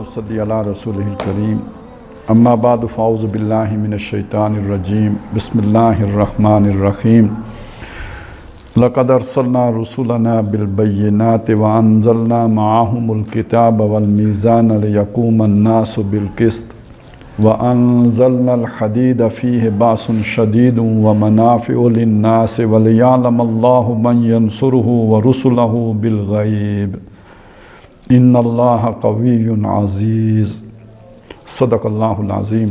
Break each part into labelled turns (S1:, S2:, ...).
S1: صلی علی رسولہ الکریم اما بعد فاعوذ باللہ من الشیطان الرجیم بسم اللہ الرحمن الرحیم لقد ارسلنا رسولنا بالبینات وانزلنا معهم الکتاب والمیزان لیقوم الناس بالقسط وانزلنا الحدید فیہ باس شدید ومنافع للناس ولیعلم اللہ من ینصرہ ورسلہ بالغیب ان اللہ قوی عزیز صدق اللہ العظیم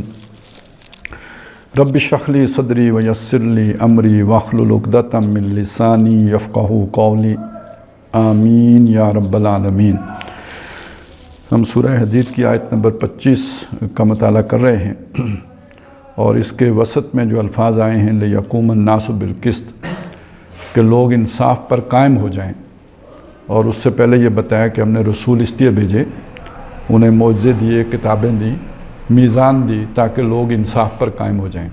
S1: رب اشرح لی صدری ویسر لی امری واحلل عقدۃ من لسانی یفقہوا قولی آمین یا رب العالمین۔ ہم سورہ حدید کی آیت نمبر 25 کا مطالعہ کر رہے ہیں اور اس کے وسط میں جو الفاظ آئے ہیں لیقوم الناس بالقسط کہ لوگ انصاف پر قائم ہو جائیں، اور اس سے پہلے یہ بتایا کہ ہم نے رسول اس لیے بھیجے، انہیں معجزے دیے، کتابیں دی، میزان دی تاکہ لوگ انصاف پر قائم ہو جائیں۔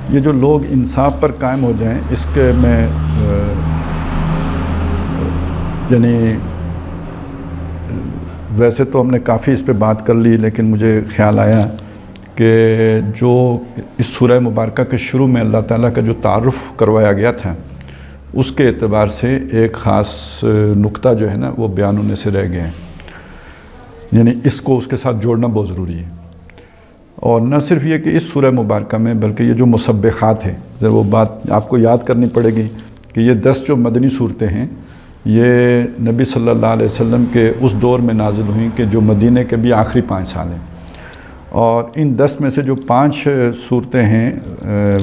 S1: یہ جو لوگ انصاف پر قائم ہو جائیں اس کے میں یعنی ویسے تو ہم نے کافی اس پہ بات کر لی، لیکن مجھے خیال آیا کہ جو اس سورہ مبارکہ کے شروع میں اللہ تعالیٰ کا جو تعارف کروایا گیا تھا اس کے اعتبار سے ایک خاص نقطہ جو ہے نا وہ بیان ہونے سے رہ گئے ہیں، یعنی اس کو اس کے ساتھ جوڑنا بہت ضروری ہے۔ اور نہ صرف یہ کہ اس سورہ مبارکہ میں بلکہ یہ جو مسبحات ہیں، ذرا وہ بات آپ کو یاد کرنی پڑے گی کہ یہ 10 جو مدنی صورتیں ہیں یہ نبی صلی اللہ علیہ وسلم کے اس دور میں نازل ہوئیں کہ جو مدینہ کے بھی آخری 5 سال ہیں، اور ان 10 میں سے جو 5 صورتیں ہیں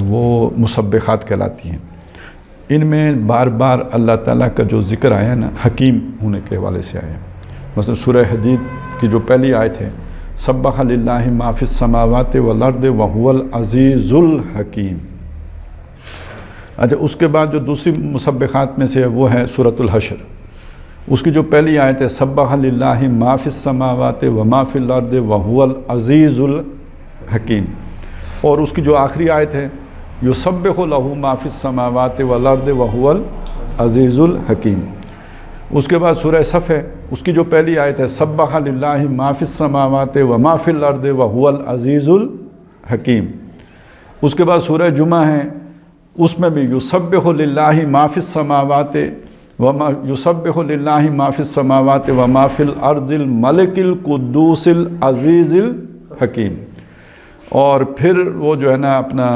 S1: وہ مسبحات کہلاتی ہیں۔ ان میں بار بار اللہ تعالیٰ کا جو ذکر آیا نا حکیم ہونے کے حوالے سے آیا، مثلا سورہ حدید کی جو پہلی آیت ہے سبح للہ ما فی السماوات والارض وہو العزیز الحکیم۔ اچھا، اس کے بعد جو دوسری مسبحات میں سے ہے وہ ہے سورۃ الحشر، اس کی جو پہلی آیت ہے سبح للہ ما فی السماوات وما فی الارض وہو العزیز الحکیم، اور اس کی جو آخری آیت ہے یسبح لہ ما فی السماوات والارض وہو العزیز الحکیم۔ اس کے بعد سورہ صف ہے، اس کی جو پہلی آیت ہے سبح للہ ما فی السماوات وما فی الارض وہو العزیز الحکیم۔ اس کے بعد سورہ جمعہ ہے، اس میں بھی یسبح للہ ما فی السماوات یسبح للہ ما فی السماوات وما فی الارض الملک القدوس العزیز الحکیم۔ اور پھر وہ جو ہے نا اپنا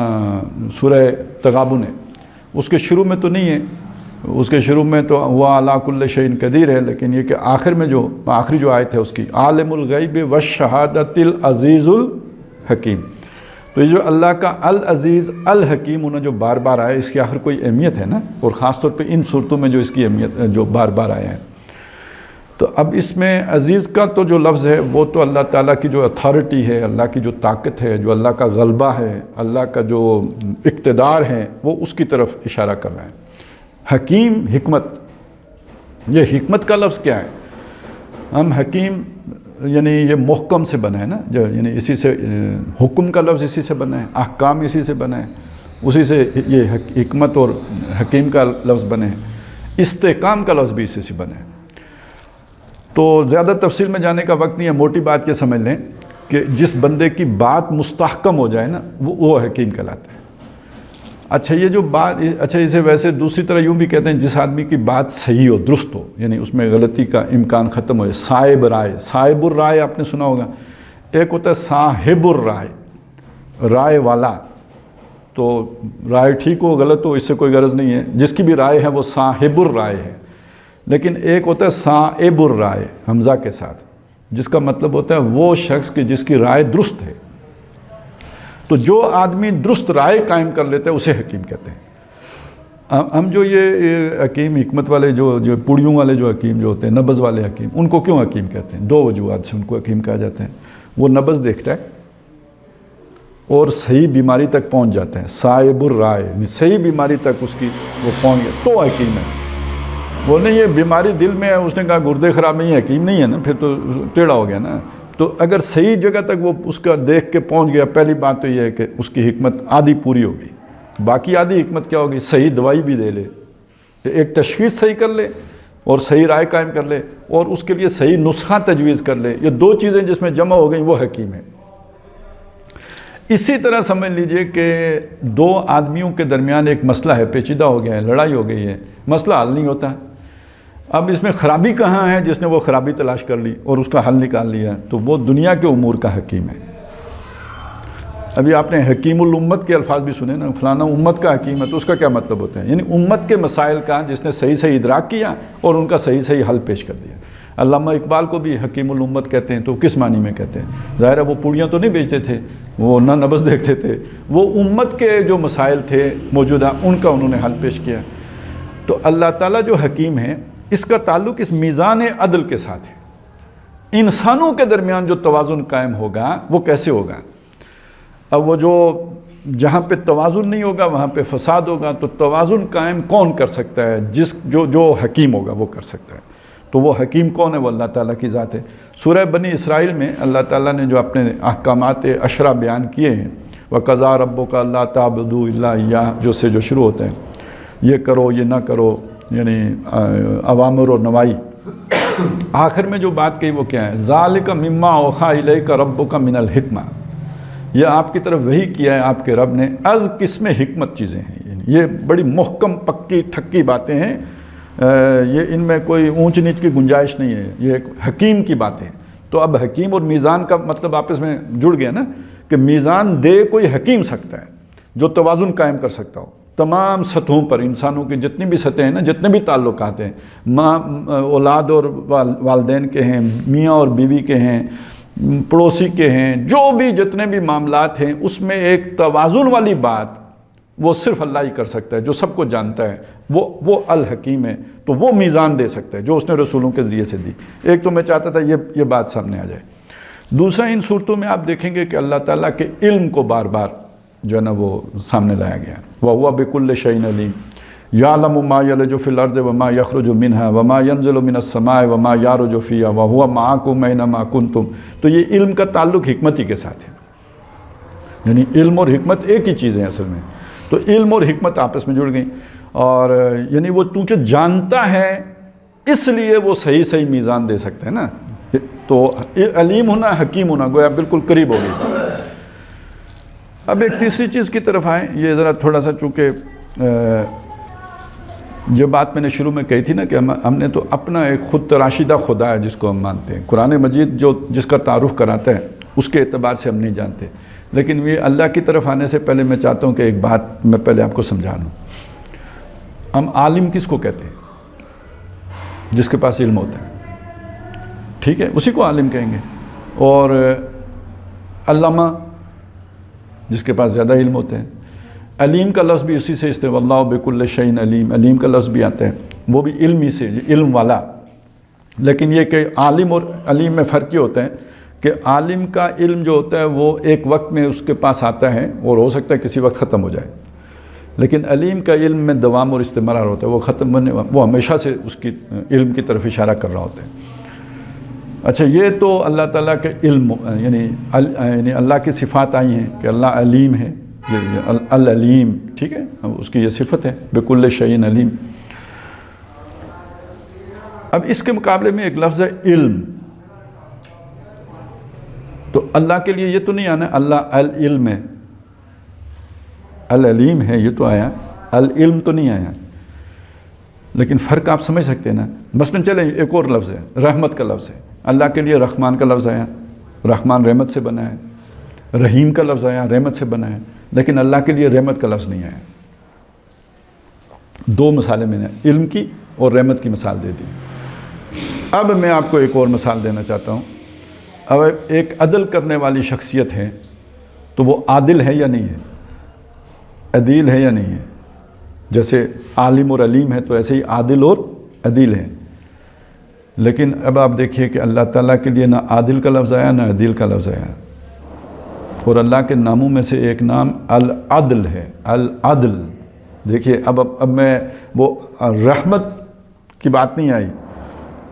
S1: سورہ تغابن ہے، اس کے شروع میں تو نہیں ہے، اس کے شروع میں تو وہ علی کل شیء قدیر ہے، لیکن یہ کہ آخر میں جو آخری جو آیت ہے اس کی عالم الغیب والشہادۃ العزیز الحکیم۔ تو یہ جو اللہ کا العزیز الحکیم انہیں جو بار بار آیا اس کی آخر کوئی اہمیت ہے نا، اور خاص طور پہ ان صورتوں میں جو اس کی اہمیت جو بار بار آیا ہے۔ تو اب اس میں عزیز کا تو جو لفظ ہے وہ تو اللہ تعالیٰ کی جو اتھارٹی ہے، اللہ کی جو طاقت ہے، جو اللہ کا غلبہ ہے، اللہ کا جو اقتدار ہے، وہ اس کی طرف اشارہ کر رہا ہے۔ حکیم حکمت، یہ حکمت کا لفظ کیا ہے؟ ہم حکیم یعنی یہ محکم سے بنا ہے نا، جو یعنی اسی سے حکم کا لفظ اسی سے بنا ہے، احکام اسی سے بنا ہے، اسی سے یہ حکمت اور حکیم کا لفظ بنے ہیں، استحکام کا لفظ بھی اسی سے بنا ہے۔ تو زیادہ تفصیل میں جانے کا وقت نہیں ہے، موٹی بات یہ سمجھ لیں کہ جس بندے کی بات مستحکم ہو جائے نا وہ حکیم کہلاتا ہے۔ اچھا، یہ جو بات اسے ویسے دوسری طرح یوں بھی کہتے ہیں جس آدمی کی بات صحیح ہو، درست ہو، یعنی اس میں غلطی کا امکان ختم ہو جائے۔ صاحب رائے، صاحب الرائے آپ نے سنا ہوگا، ایک ہوتا ہے صاحب الرائے، رائے والا، تو رائے ٹھیک ہو غلط ہو اس سے کوئی غرض نہیں ہے، جس کی بھی رائے ہے وہ صاحب الرائے ہے۔ لیکن ایک ہوتا ہے صائب الرائے حمزہ کے ساتھ، جس کا مطلب ہوتا ہے وہ شخص کہ جس کی رائے درست ہے۔ تو جو آدمی درست رائے قائم کر لیتا ہے اسے حکیم کہتے ہیں۔ ہم جو یہ حکیم حکمت والے جو پوڑیوں والے جو حکیم جو ہوتے ہیں، نبض والے حکیم، ان کو کیوں حکیم کہتے ہیں؟ 2 وجوہات سے ان کو حکیم کہا جاتا ہے۔ وہ نبض دیکھتا ہے اور صحیح بیماری تک پہنچ جاتا ہے، صائب الرائے، صحیح بیماری تک اس کی وہ پہنچ گیا تو حکیم ہے۔ وہ نہیں ہے بیماری دل میں ہے، اس نے کہا گردے خراب نہیں ہے، حکیم نہیں ہے نا، پھر تو ٹیڑھا ہو گیا نا۔ تو اگر صحیح جگہ تک وہ اس کا دیکھ کے پہنچ گیا، پہلی بات تو یہ ہے کہ اس کی حکمت آدھی پوری ہو گئی۔ باقی آدھی حکمت کیا ہوگی؟ صحیح دوائی بھی دے لے، ایک تشخیص صحیح کر لے، اور صحیح رائے قائم کر لے اور اس کے لیے صحیح نسخہ تجویز کر لے، یہ دو چیزیں جس میں جمع ہو گئیں وہ حکیم ہے۔ اسی طرح سمجھ لیجئے کہ دو آدمیوں کے درمیان ایک مسئلہ ہے، پیچیدہ ہو گیا ہے، لڑائی ہو گئی ہے، مسئلہ حل نہیں ہوتا۔ اب اس میں خرابی کہاں ہے؟ جس نے وہ خرابی تلاش کر لی اور اس کا حل نکال لیا، تو وہ دنیا کے امور کا حکیم ہے۔ ابھی آپ نے حکیم الامت کے الفاظ بھی سنے نا، فلانا امت کا حکیم ہے، تو اس کا کیا مطلب ہوتا ہے؟ یعنی امت کے مسائل کا جس نے صحیح ادراک کیا اور ان کا صحیح حل پیش کر دیا۔ علامہ اقبال کو بھی حکیم الامت کہتے ہیں، تو کس معنی میں کہتے ہیں؟ ظاہر ہے وہ پوڑیاں تو نہیں بیچتے تھے، وہ نہ نبض دیکھتے تھے، وہ امت کے جو مسائل تھے موجودہ ان کا انہوں نے حل پیش کیا۔ تو اللہ تعالیٰ جو حکیم ہے، اس کا تعلق اس میزان عدل کے ساتھ ہے۔ انسانوں کے درمیان جو توازن قائم ہوگا وہ کیسے ہوگا؟ اب وہ جو جہاں پہ توازن نہیں ہوگا وہاں پہ فساد ہوگا، تو توازن قائم کون کر سکتا ہے؟ جو حکیم ہوگا وہ کر سکتا ہے۔ تو وہ حکیم کون ہے؟ وہ اللہ تعالیٰ کی ذات ہے۔ سورہ بنی اسرائیل میں اللہ تعالیٰ نے جو اپنے احکامات 10 بیان کیے ہیں، وَقَضَىٰ رَبُّكَ أَلَّا تَعْبُدُوا إِلَّا إِيَّاهُ جو شروع ہوتے ہیں، یہ کرو یہ نہ کرو، یعنی اوامر اور نواہی، آخر میں جو بات کہی وہ کیا ہے؟ ذَلِكَ مِمَّا أَوْحَىٰ إِلَيْكَ رَبُّكَ مِنَ الْحِكْمَةِ، یہ آپ کی طرف وحی کیا ہے آپ کے رب نے، از قسم حکمت چیزیں ہیں، یہ بڑی محکم پکی ٹھکی باتیں ہیں، یہ ان میں کوئی اونچ نیچ کی گنجائش نہیں ہے، یہ ایک حکیم کی باتیں ہیں۔ تو اب حکیم اور میزان کا مطلب آپس میں جڑ گیا نا، کہ میزان دے کوئی حکیم سکتا ہے جو توازن قائم کر سکتا ہو تمام سطحوں پر، انسانوں کی جتنی بھی سطح ہیں نا، جتنے بھی تعلقات ہیں، ماں اولاد اور والدین کے ہیں، میاں اور بیوی کے ہیں، پڑوسی کے ہیں، جو بھی جتنے بھی معاملات ہیں، اس میں ایک توازن والی بات وہ صرف اللہ ہی کر سکتا ہے، جو سب کو جانتا ہے، وہ الحکیم ہے۔ تو وہ میزان دے سکتا ہے جو اس نے رسولوں کے ذریعے سے دی۔ ایک تو میں چاہتا تھا یہ بات سامنے آ جائے۔ دوسرا، ان صورتوں میں آپ دیکھیں گے کہ اللہ تعالیٰ کے علم کو بار بار جو ہے نا وہ سامنے لایا گیا۔ وَهُوَ بِكُلِّ شَيْءٍ عَلِيمٌ يَعْلَمُ مَا يَلِجُ فِي الْأَرْضِ وَمَا يَخْرُجُ مِنْهَا وَمَا يَنزِلُ مِنَ السَّمَاءِ وَمَا يَعْرُجُ فِيهَا وَهُوَ مَعَكُمْ أَيْنَمَا كُنْتُمْ۔ تو یہ علم کا تعلق حکمتی کے ساتھ ہے، یعنی علم اور حکمت ایک ہی چیز ہے اصل میں۔ تو علم اور حکمت آپس میں جڑ گئیں، اور یعنی وہ چونکہ جانتا ہے اس لیے وہ صحیح میزان دے سکتا ہے نا۔ تو علیم ہونا حکیم ہونا گویا بالکل قریب ہو گئی۔ اب ایک تیسری چیز کی طرف آئیں، یہ ذرا تھوڑا سا، چونکہ جو بات میں نے شروع میں کہی تھی نا کہ ہم نے تو اپنا ایک خود تراشیدہ خدا ہے جس کو ہم مانتے ہیں، قرآن مجید جس کا تعارف کراتا ہے اس کے اعتبار سے ہم نہیں جانتے، لیکن یہ اللہ کی طرف آنے سے پہلے میں چاہتا ہوں کہ ایک بات میں پہلے آپ کو سمجھا لوں۔ ہم عالم کس کو کہتے ہیں؟ جس کے پاس علم ہوتا ہے، ٹھیک ہے، اسی کو عالم کہیں گے۔ اور علامہ جس کے پاس زیادہ علم ہوتے ہیں۔ علیم کا لفظ بھی اسی سے واللہ بکل شیء علیم، علیم کا لفظ بھی آتا ہے، وہ بھی علم ہی سے، علم والا۔ لیکن یہ کہ عالم اور علیم میں فرق یہ ہوتا ہے کہ عالم کا علم جو ہوتا ہے وہ ایک وقت میں اس کے پاس آتا ہے اور ہو سکتا ہے کسی وقت ختم ہو جائے، لیکن علیم کا علم میں دوام اور استمرار ہوتا ہے، وہ ختم ہونے، وہ ہمیشہ سے اس کی علم کی طرف اشارہ کر رہا ہوتا ہے۔ اچھا، یہ تو اللہ تعالیٰ کے علم یعنی اللہ کی صفات آئی ہیں کہ اللہ علیم ہے، یہ العلیم، ٹھیک ہے، اس کی یہ صفت ہے بکل شیء علیم۔ اب اس کے مقابلے میں ایک لفظ ہے علم، تو اللہ کے لیے یہ تو نہیں آنا اللہ العلم ہے، العلیم ہے یہ تو آیا، العلم تو نہیں آیا، لیکن فرق آپ سمجھ سکتے ہیں نا۔ مثلا چلیں ایک اور لفظ ہے، رحمت کا لفظ ہے، اللہ کے لیے رحمان کا لفظ آیا، رحمان رحمت سے بنا ہے، رحیم کا لفظ آیا رحمت سے بنا ہے، لیکن اللہ کے لیے رحمت کا لفظ نہیں آیا۔ دو مثالیں میں نے علم کی اور رحمت کی مثال دے دی۔ اب میں آپ کو ایک اور مثال دینا چاہتا ہوں۔ اب ایک عدل کرنے والی شخصیت ہے تو وہ عادل ہے یا نہیں ہے، عدیل ہے یا نہیں ہے؟ جیسے عالم اور علیم ہے تو ایسے ہی عادل اور عدیل ہے۔ لیکن اب آپ دیکھیے کہ اللہ تعالیٰ کے لیے نہ عادل کا لفظ آیا نہ عدیل کا لفظ آیا، اور اللہ کے ناموں میں سے ایک نام العدل ہے، العدل۔ دیکھیے اب میں وہ رحمت کی بات نہیں آئی،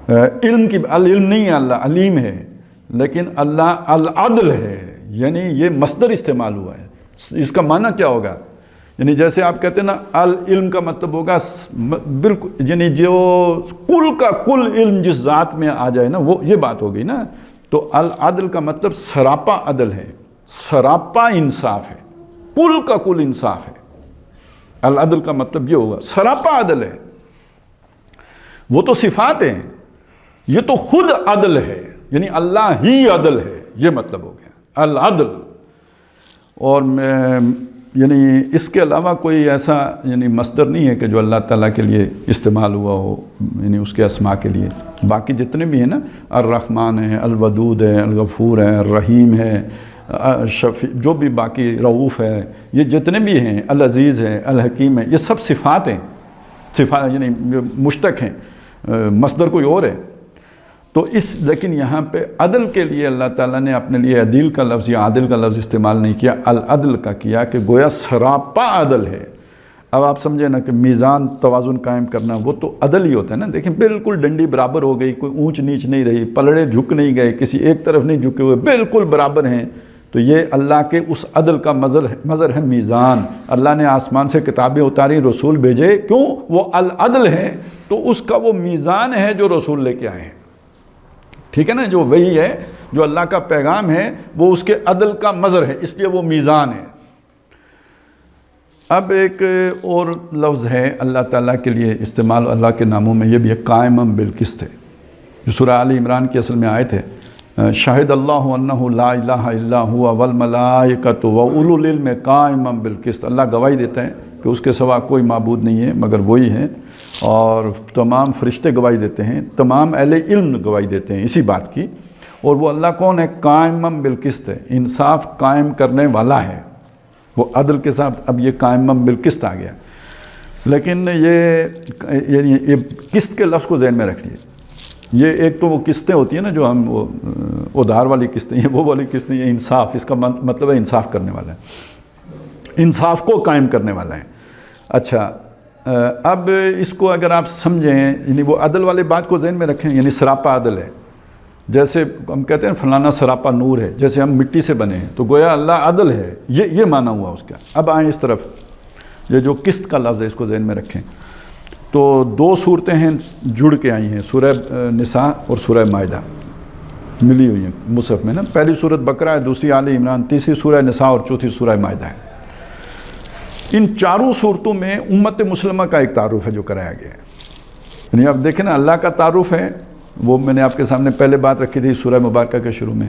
S1: علم کی، العلم نہیں ہے، اللہ علیم ہے، لیکن اللہ العدل ہے، یعنی یہ مصدر استعمال ہوا ہے۔ اس کا معنی کیا ہوگا یعنی جیسے آپ کہتے ہیں نا العلم کا مطلب ہوگا بالکل، یعنی جو کل کا کل علم جس ذات میں آ جائے نا، وہ یہ بات ہو گئی نا. تو العدل کا مطلب سراپا عدل ہے، سراپا انصاف ہے، کل کا کل انصاف ہے. العدل کا مطلب یہ ہوگا سراپا عدل ہے. وہ تو صفات ہیں، یہ تو خود عدل ہے، یعنی اللہ ہی عدل ہے، یہ مطلب ہو گیا العدل. اور یعنی اس کے علاوہ کوئی ایسا یعنی مصدر نہیں ہے کہ جو اللہ تعالیٰ کے لیے استعمال ہوا ہو، یعنی اس کے اسماء کے لیے. باقی جتنے بھی ہیں نا، الرحمن ہے، الودود ہے، الغفور ہے، الرحیم ہے، شفیع، جو بھی باقی رؤوف ہے، یہ جتنے بھی ہیں، العزیز ہے، الحکیم ہے، یہ سب صفات ہیں، صفات یعنی مشتق ہیں، مصدر کوئی اور ہے. تو لیکن یہاں پہ عدل کے لیے اللہ تعالیٰ نے اپنے لیے عدیل کا لفظ یا عادل کا لفظ استعمال نہیں کیا، العدل کا کیا، کہ گویا سراپا عدل ہے. اب آپ سمجھیں نا کہ میزان توازن قائم کرنا وہ تو عدل ہی ہوتا ہے نا. دیکھیں بالکل ڈنڈی برابر ہو گئی، کوئی اونچ نیچ نہیں رہی، پلڑے جھک نہیں گئے، کسی ایک طرف نہیں جھکے ہوئے، بالکل برابر ہیں. تو یہ اللہ کے اس عدل کا مظہر ہے میزان. اللہ نے آسمان سے کتابیں اتاری، رسول بھیجے، کیوں؟ وہ العدل ہے. تو اس کا وہ میزان ہے جو رسول لے کے آئے ہیں. ٹھیک ہے نا، جو وہی ہے، جو اللہ کا پیغام ہے، وہ اس کے عدل کا مظہر ہے، اس لیے وہ میزان ہے. اب ایک اور لفظ ہے اللہ تعالیٰ کے لیے استعمال اللہ کے ناموں میں، یہ بھی ہے قائمًا بالقسط ہے، جو سورہ آل عمران کی اصل میں آیت ہے. شاہد اللہ انہ لا الہ الا ہوا والملائکۃ واولو العلم قائمًا بالقسط. اللہ گواہی دیتا ہے کہ اس کے سوا کوئی معبود نہیں ہے مگر وہی ہے، اور تمام فرشتے گواہی دیتے ہیں، تمام اہل علم گواہی دیتے ہیں اسی بات کی. اور وہ اللہ کون ہے؟ قائمًا بالقسط ہے، انصاف قائم کرنے والا ہے. وہ عدل کے ساتھ اب یہ قائمًا بالقسط آ گیا. لیکن یہ قسط کے لفظ کو ذہن میں رکھیے. یہ ایک تو وہ قسطیں ہوتی ہیں نا جو ہم وہ ادھار والی قسطیں، یہ وہ والی قسطیں، یہ انصاف، اس کا مطلب ہے انصاف کرنے والا ہے، انصاف کو قائم کرنے والا ہے. اچھا، اب اس کو اگر آپ سمجھیں، یعنی وہ عدل والے بات کو ذہن میں رکھیں، یعنی سراپا عدل ہے. جیسے ہم کہتے ہیں فلانا سراپا نور ہے، جیسے ہم مٹی سے بنے ہیں، تو گویا اللہ عدل ہے، یہ معنی ہوا اس کا. اب آئیں اس طرف، یہ جو قسط کا لفظ ہے اس کو ذہن میں رکھیں. تو دو صورتیں ہیں جڑ کے آئی ہیں، سورہ نساء اور سورہ مائدہ ملی ہوئی ہیں مصحف میں نا. پہلی سورت بقرہ ہے، دوسری آل عمران، تیسری سورہ نساء اور چوتھی سورہ مائدہ ہے. ان چاروں صورتوں میں امت مسلمہ کا ایک تعارف ہے جو کرایا گیا ہے. یعنی آپ دیکھیں نا، اللہ کا تعارف ہے، وہ میں نے آپ کے سامنے پہلے بات رکھی تھی سورہ مبارکہ کے شروع میں.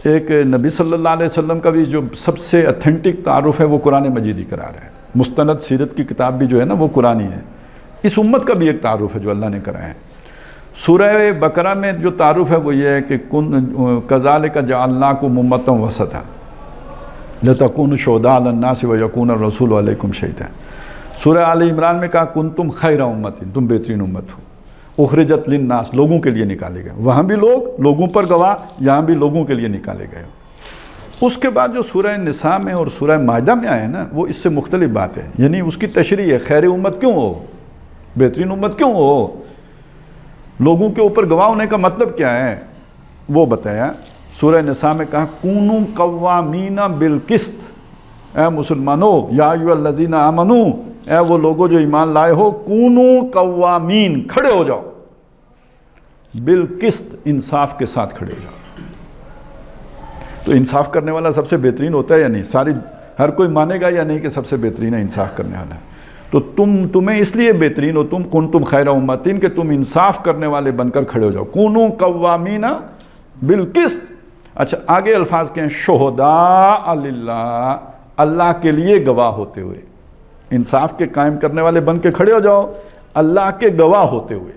S1: ایک نبی صلی اللہ علیہ وسلم کا بھی جو سب سے اتھینٹک تعارف ہے وہ قرآن مجید ہی قرار ہے. مستند سیرت کی کتاب بھی جو ہے نا وہ قرآن ہی ہے. اس امت کا بھی ایک تعارف ہے جو اللہ نے کرایا ہے. سورہ بقرہ میں جو تعارف ہے وہ یہ ہے کہ کذالک جعلناکم امۃ وسطا لتکونوا شہداء علی الناس ویکون الرسول علیکم شہیدا. سورہ آل عمران میں کہا کنتم خیر امۃ، تم بہترین امت ہو، اخرجت للناس، لوگوں کے لیے نکالے گئے. وہاں بھی لوگوں پر گواہ، یہاں بھی لوگوں کے لیے نکالے گئے. اس کے بعد جو سورہ نساء میں اور سورہ مائدہ میں آئے نا، وہ اس سے مختلف بات ہے. یعنی اس کی تشریح ہے، خیر امت کیوں ہو، بہترین امت کیوں ہو، لوگوں کے اوپر گواہ ہونے کا مطلب کیا ہے وہ بتایا. سورہ نساء میں کہا کونوا قوامین بالقسط، اے مسلمانوں، یا ایھا الذین آمنوا، اے وہ لوگوں جو ایمان لائے ہو، کونوا قوامین، کھڑے ہو جاؤ، بالقسط، انصاف کے ساتھ کھڑے ہو جاؤ. تو انصاف کرنے والا سب سے بہترین ہوتا ہے یا نہیں؟ ہر کوئی مانے گا یا نہیں کہ سب سے بہترین ہے انصاف کرنے والا. تو تمہیں اس لیے بہترین ہو، تم کنتم خیر امۃ، کہ تم انصاف کرنے والے بن کر کھڑے ہو جاؤ. کونوا قوامین بالقسط. اچھا، آگے الفاظ کے ہیں شہداء للہ، اللہ کے لیے گواہ ہوتے ہوئے. انصاف کے قائم کرنے والے بن کے کھڑے ہو جاؤ اللہ کے گواہ ہوتے ہوئے.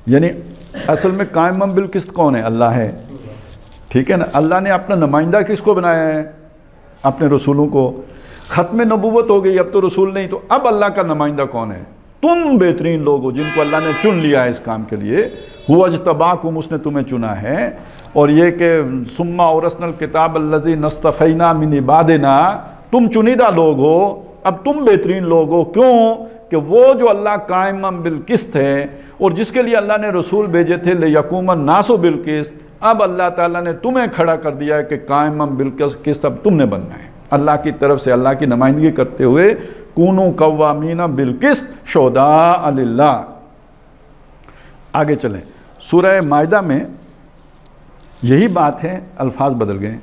S1: یعنی اصل میں قائم بالقسط کون ہے؟ اللہ ہے. ٹھیک ہے نا. اللہ نے اپنا نمائندہ کس کو بنایا ہے؟ اپنے رسولوں کو. ختم نبوت ہو گئی، اب تو رسول نہیں، تو اب اللہ کا نمائندہ کون ہے؟ تم بہترین لوگ ہو جن کو اللہ نے چن لیا ہے اس کام کے لیے. هو اجتباکم، اس نے تمہیں چنا ہے. اور یہ کہ ثم اورثنا الکتاب الذین اصطفینا من عبادنا، تم چنیدہ لوگ ہو، اب تم بہترین لوگ ہو. کیوں؟ کہ وہ جو اللہ قائم بالقسط ہے اور جس کے لیے اللہ نے رسول بھیجے تھے لیقوم الناس بالقسط، اب اللہ تعالیٰ نے تمہیں کھڑا کر دیا ہے کہ قائم بالقسط اب تم نے بننا ہے. اللہ کی طرف سے اللہ کی نمائندگی کرتے ہوئے کونوا قوامین بالقسط شہداء للہ۔ آگے چلیں، سورہ مائدہ میں یہی بات ہے، الفاظ بدل گئے،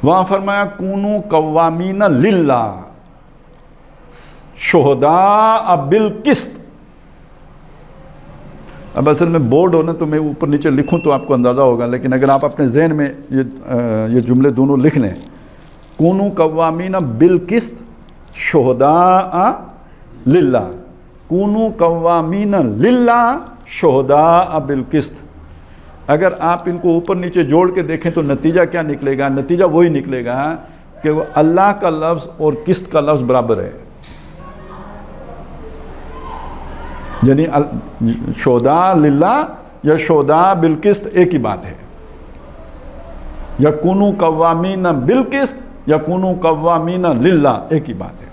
S1: وہاں فرمایا کونوا قوامین للہ شہداء بالقسط۔ اب اصل میں بورڈ ہونا تو میں اوپر نیچے لکھوں تو آپ کو اندازہ ہوگا، لیکن اگر آپ اپنے ذہن میں یہ جملے دونوں لکھ لیں، کونوا قوامین بالقسط شہداء للہ، کونوا قوامین للہ شہداء بالقسط۔ اگر آپ ان کو اوپر نیچے جوڑ کے دیکھیں تو نتیجہ کیا نکلے گا؟ نتیجہ وہی نکلے گا کہ وہ اللہ کا لفظ اور قسط کا لفظ برابر ہے، یعنی شہداء للہ یا شہداء بالقسط ایک ہی بات ہے، یا کونوا قوامین بالقسط یا کونوا قوامین للہ ایک ہی بات ہے۔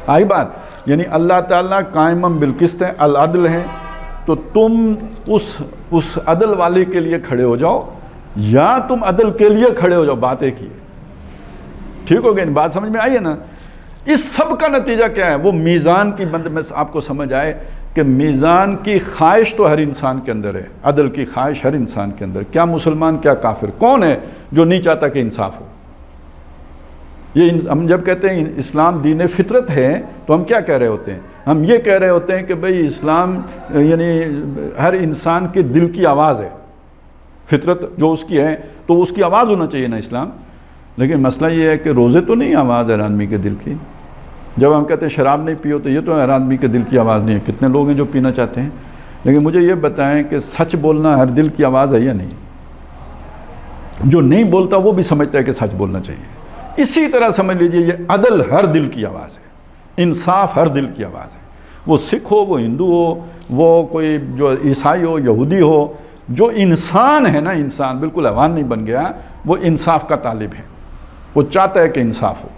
S1: آئی بات؟ یعنی اللہ تعالیٰ قائما بالقسط ہے، العدل ہے، تو تم اس عدل والے کے لیے کھڑے ہو جاؤ یا تم عدل کے لیے کھڑے ہو جاؤ، بات ایک ہی ہے۔ ٹھیک ہو گئی؟ بات سمجھ میں آئی ہے نا؟ اس سب کا نتیجہ کیا ہے؟ وہ میزان کی بند میں آپ کو سمجھ آئے کہ میزان کی خواہش تو ہر انسان کے اندر ہے، عدل کی خواہش ہر انسان کے اندر، کیا مسلمان کیا کافر، کون ہے جو نہیں چاہتا کہ انصاف ہو؟ یہ ہم جب کہتے ہیں اسلام دین فطرت ہے تو ہم کیا کہہ رہے ہوتے ہیں؟ ہم یہ کہہ رہے ہوتے ہیں کہ بھئی اسلام یعنی ہر انسان کے دل کی آواز ہے، فطرت جو اس کی ہے تو اس کی آواز ہونا چاہیے نا اسلام۔ لیکن مسئلہ یہ ہے کہ روزے تو نہیں آواز ہے ہر آدمی کے دل کی، جب ہم کہتے ہیں شراب نہیں پیو تو یہ تو ہر آدمی کے دل کی آواز نہیں ہے، کتنے لوگ ہیں جو پینا چاہتے ہیں۔ لیکن مجھے یہ بتائیں کہ سچ بولنا ہر دل کی آواز ہے یا نہیں؟ جو نہیں بولتا وہ بھی سمجھتا ہے کہ سچ بولنا چاہیے۔ اسی طرح سمجھ لیجئے یہ عدل ہر دل کی آواز ہے، انصاف ہر دل کی آواز ہے، وہ سکھ ہو، وہ ہندو ہو، وہ کوئی جو عیسائی ہو، یہودی ہو، جو انسان ہے نا، انسان بالکل حیوان نہیں بن گیا، وہ انصاف کا طالب ہے، وہ چاہتا ہے کہ انصاف ہو۔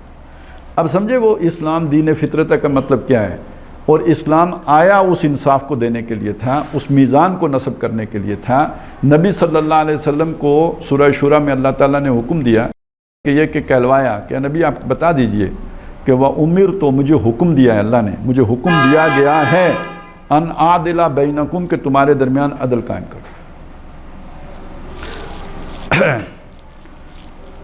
S1: اب سمجھے وہ اسلام دین فطرت کا مطلب کیا ہے، اور اسلام آیا اس انصاف کو دینے کے لیے تھا، اس میزان کو نصب کرنے کے لیے تھا۔ نبی صلی اللہ علیہ وسلم کو سورہ شورى میں اللہ تعالیٰ نے حکم دیا کہ یہ کہ کہلوایا کہ نبی آپ بتا دیجئے کہ وَأُمِرْتُ تو مجھے حکم دیا ہے، اللہ نے مجھے حکم دیا گیا ہے ان عادل بینکم کہ تمہارے درمیان عدل قائم کرو۔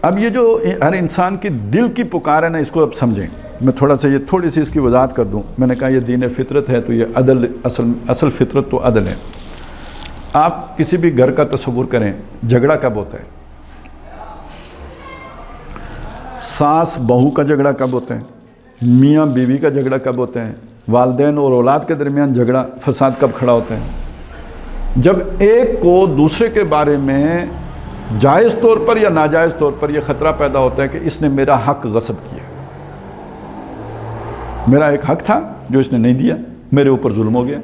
S1: اب یہ جو ہر انسان کی دل کی پکار ہے نا، اس کو اب سمجھیں۔ میں تھوڑا سا یہ تھوڑی سی اس کی وضاحت کر دوں۔ میں نے کہا یہ دین فطرت ہے تو یہ عدل، اصل فطرت تو عدل ہے۔ آپ کسی بھی گھر کا تصور کریں، جھگڑا کب ہوتا ہے؟ ساس بہو کا جھگڑا کب ہوتا ہے؟ میاں بیوی کا جھگڑا کب ہوتا ہے؟ والدین اور اولاد کے درمیان جھگڑا فساد کب کھڑا ہوتا ہے؟ جب ایک کو دوسرے کے بارے میں جائز طور پر یا ناجائز طور پر یہ خطرہ پیدا ہوتا ہے کہ اس نے میرا حق غصب کیا، میرا ایک حق تھا جو اس نے نہیں دیا، میرے اوپر ظلم ہو گیا۔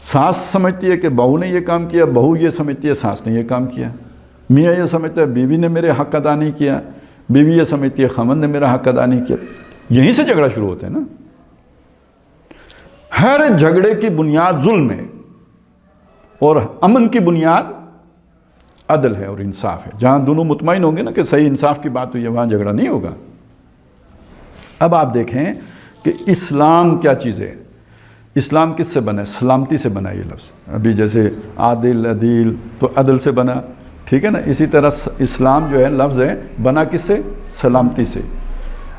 S1: ساس سمجھتی ہے کہ بہو نے یہ کام کیا، بہو یہ سمجھتی ہے ساس نے یہ کام کیا، میاں یہ سمجھتا ہے بیوی نے میرے حق ادا نہیں کیا، بیوی یہ سمجھتی ہے خاوند نے میرا حق ادا نہیں کیا۔ یہیں سے جھگڑا شروع ہوتا ہے نا۔ ہر جھگڑے کی بنیاد ظلم ہے اور امن کی بنیاد عدل ہے اور انصاف ہے۔ جہاں دونوں مطمئن ہوں گے نا کہ صحیح انصاف کی بات ہوئی ہے، وہاں جھگڑا نہیں ہوگا۔ اب آپ دیکھیں کہ اسلام کیا چیز ہے۔ اسلام کس سے بنا ہے؟ سلامتی سے بنا یہ لفظ۔ ابھی جیسے عادل، عدیل تو عدل سے بنا، ٹھیک ہے نا، اسی طرح اسلام جو ہے لفظ ہے بنا کس سے؟ سلامتی سے۔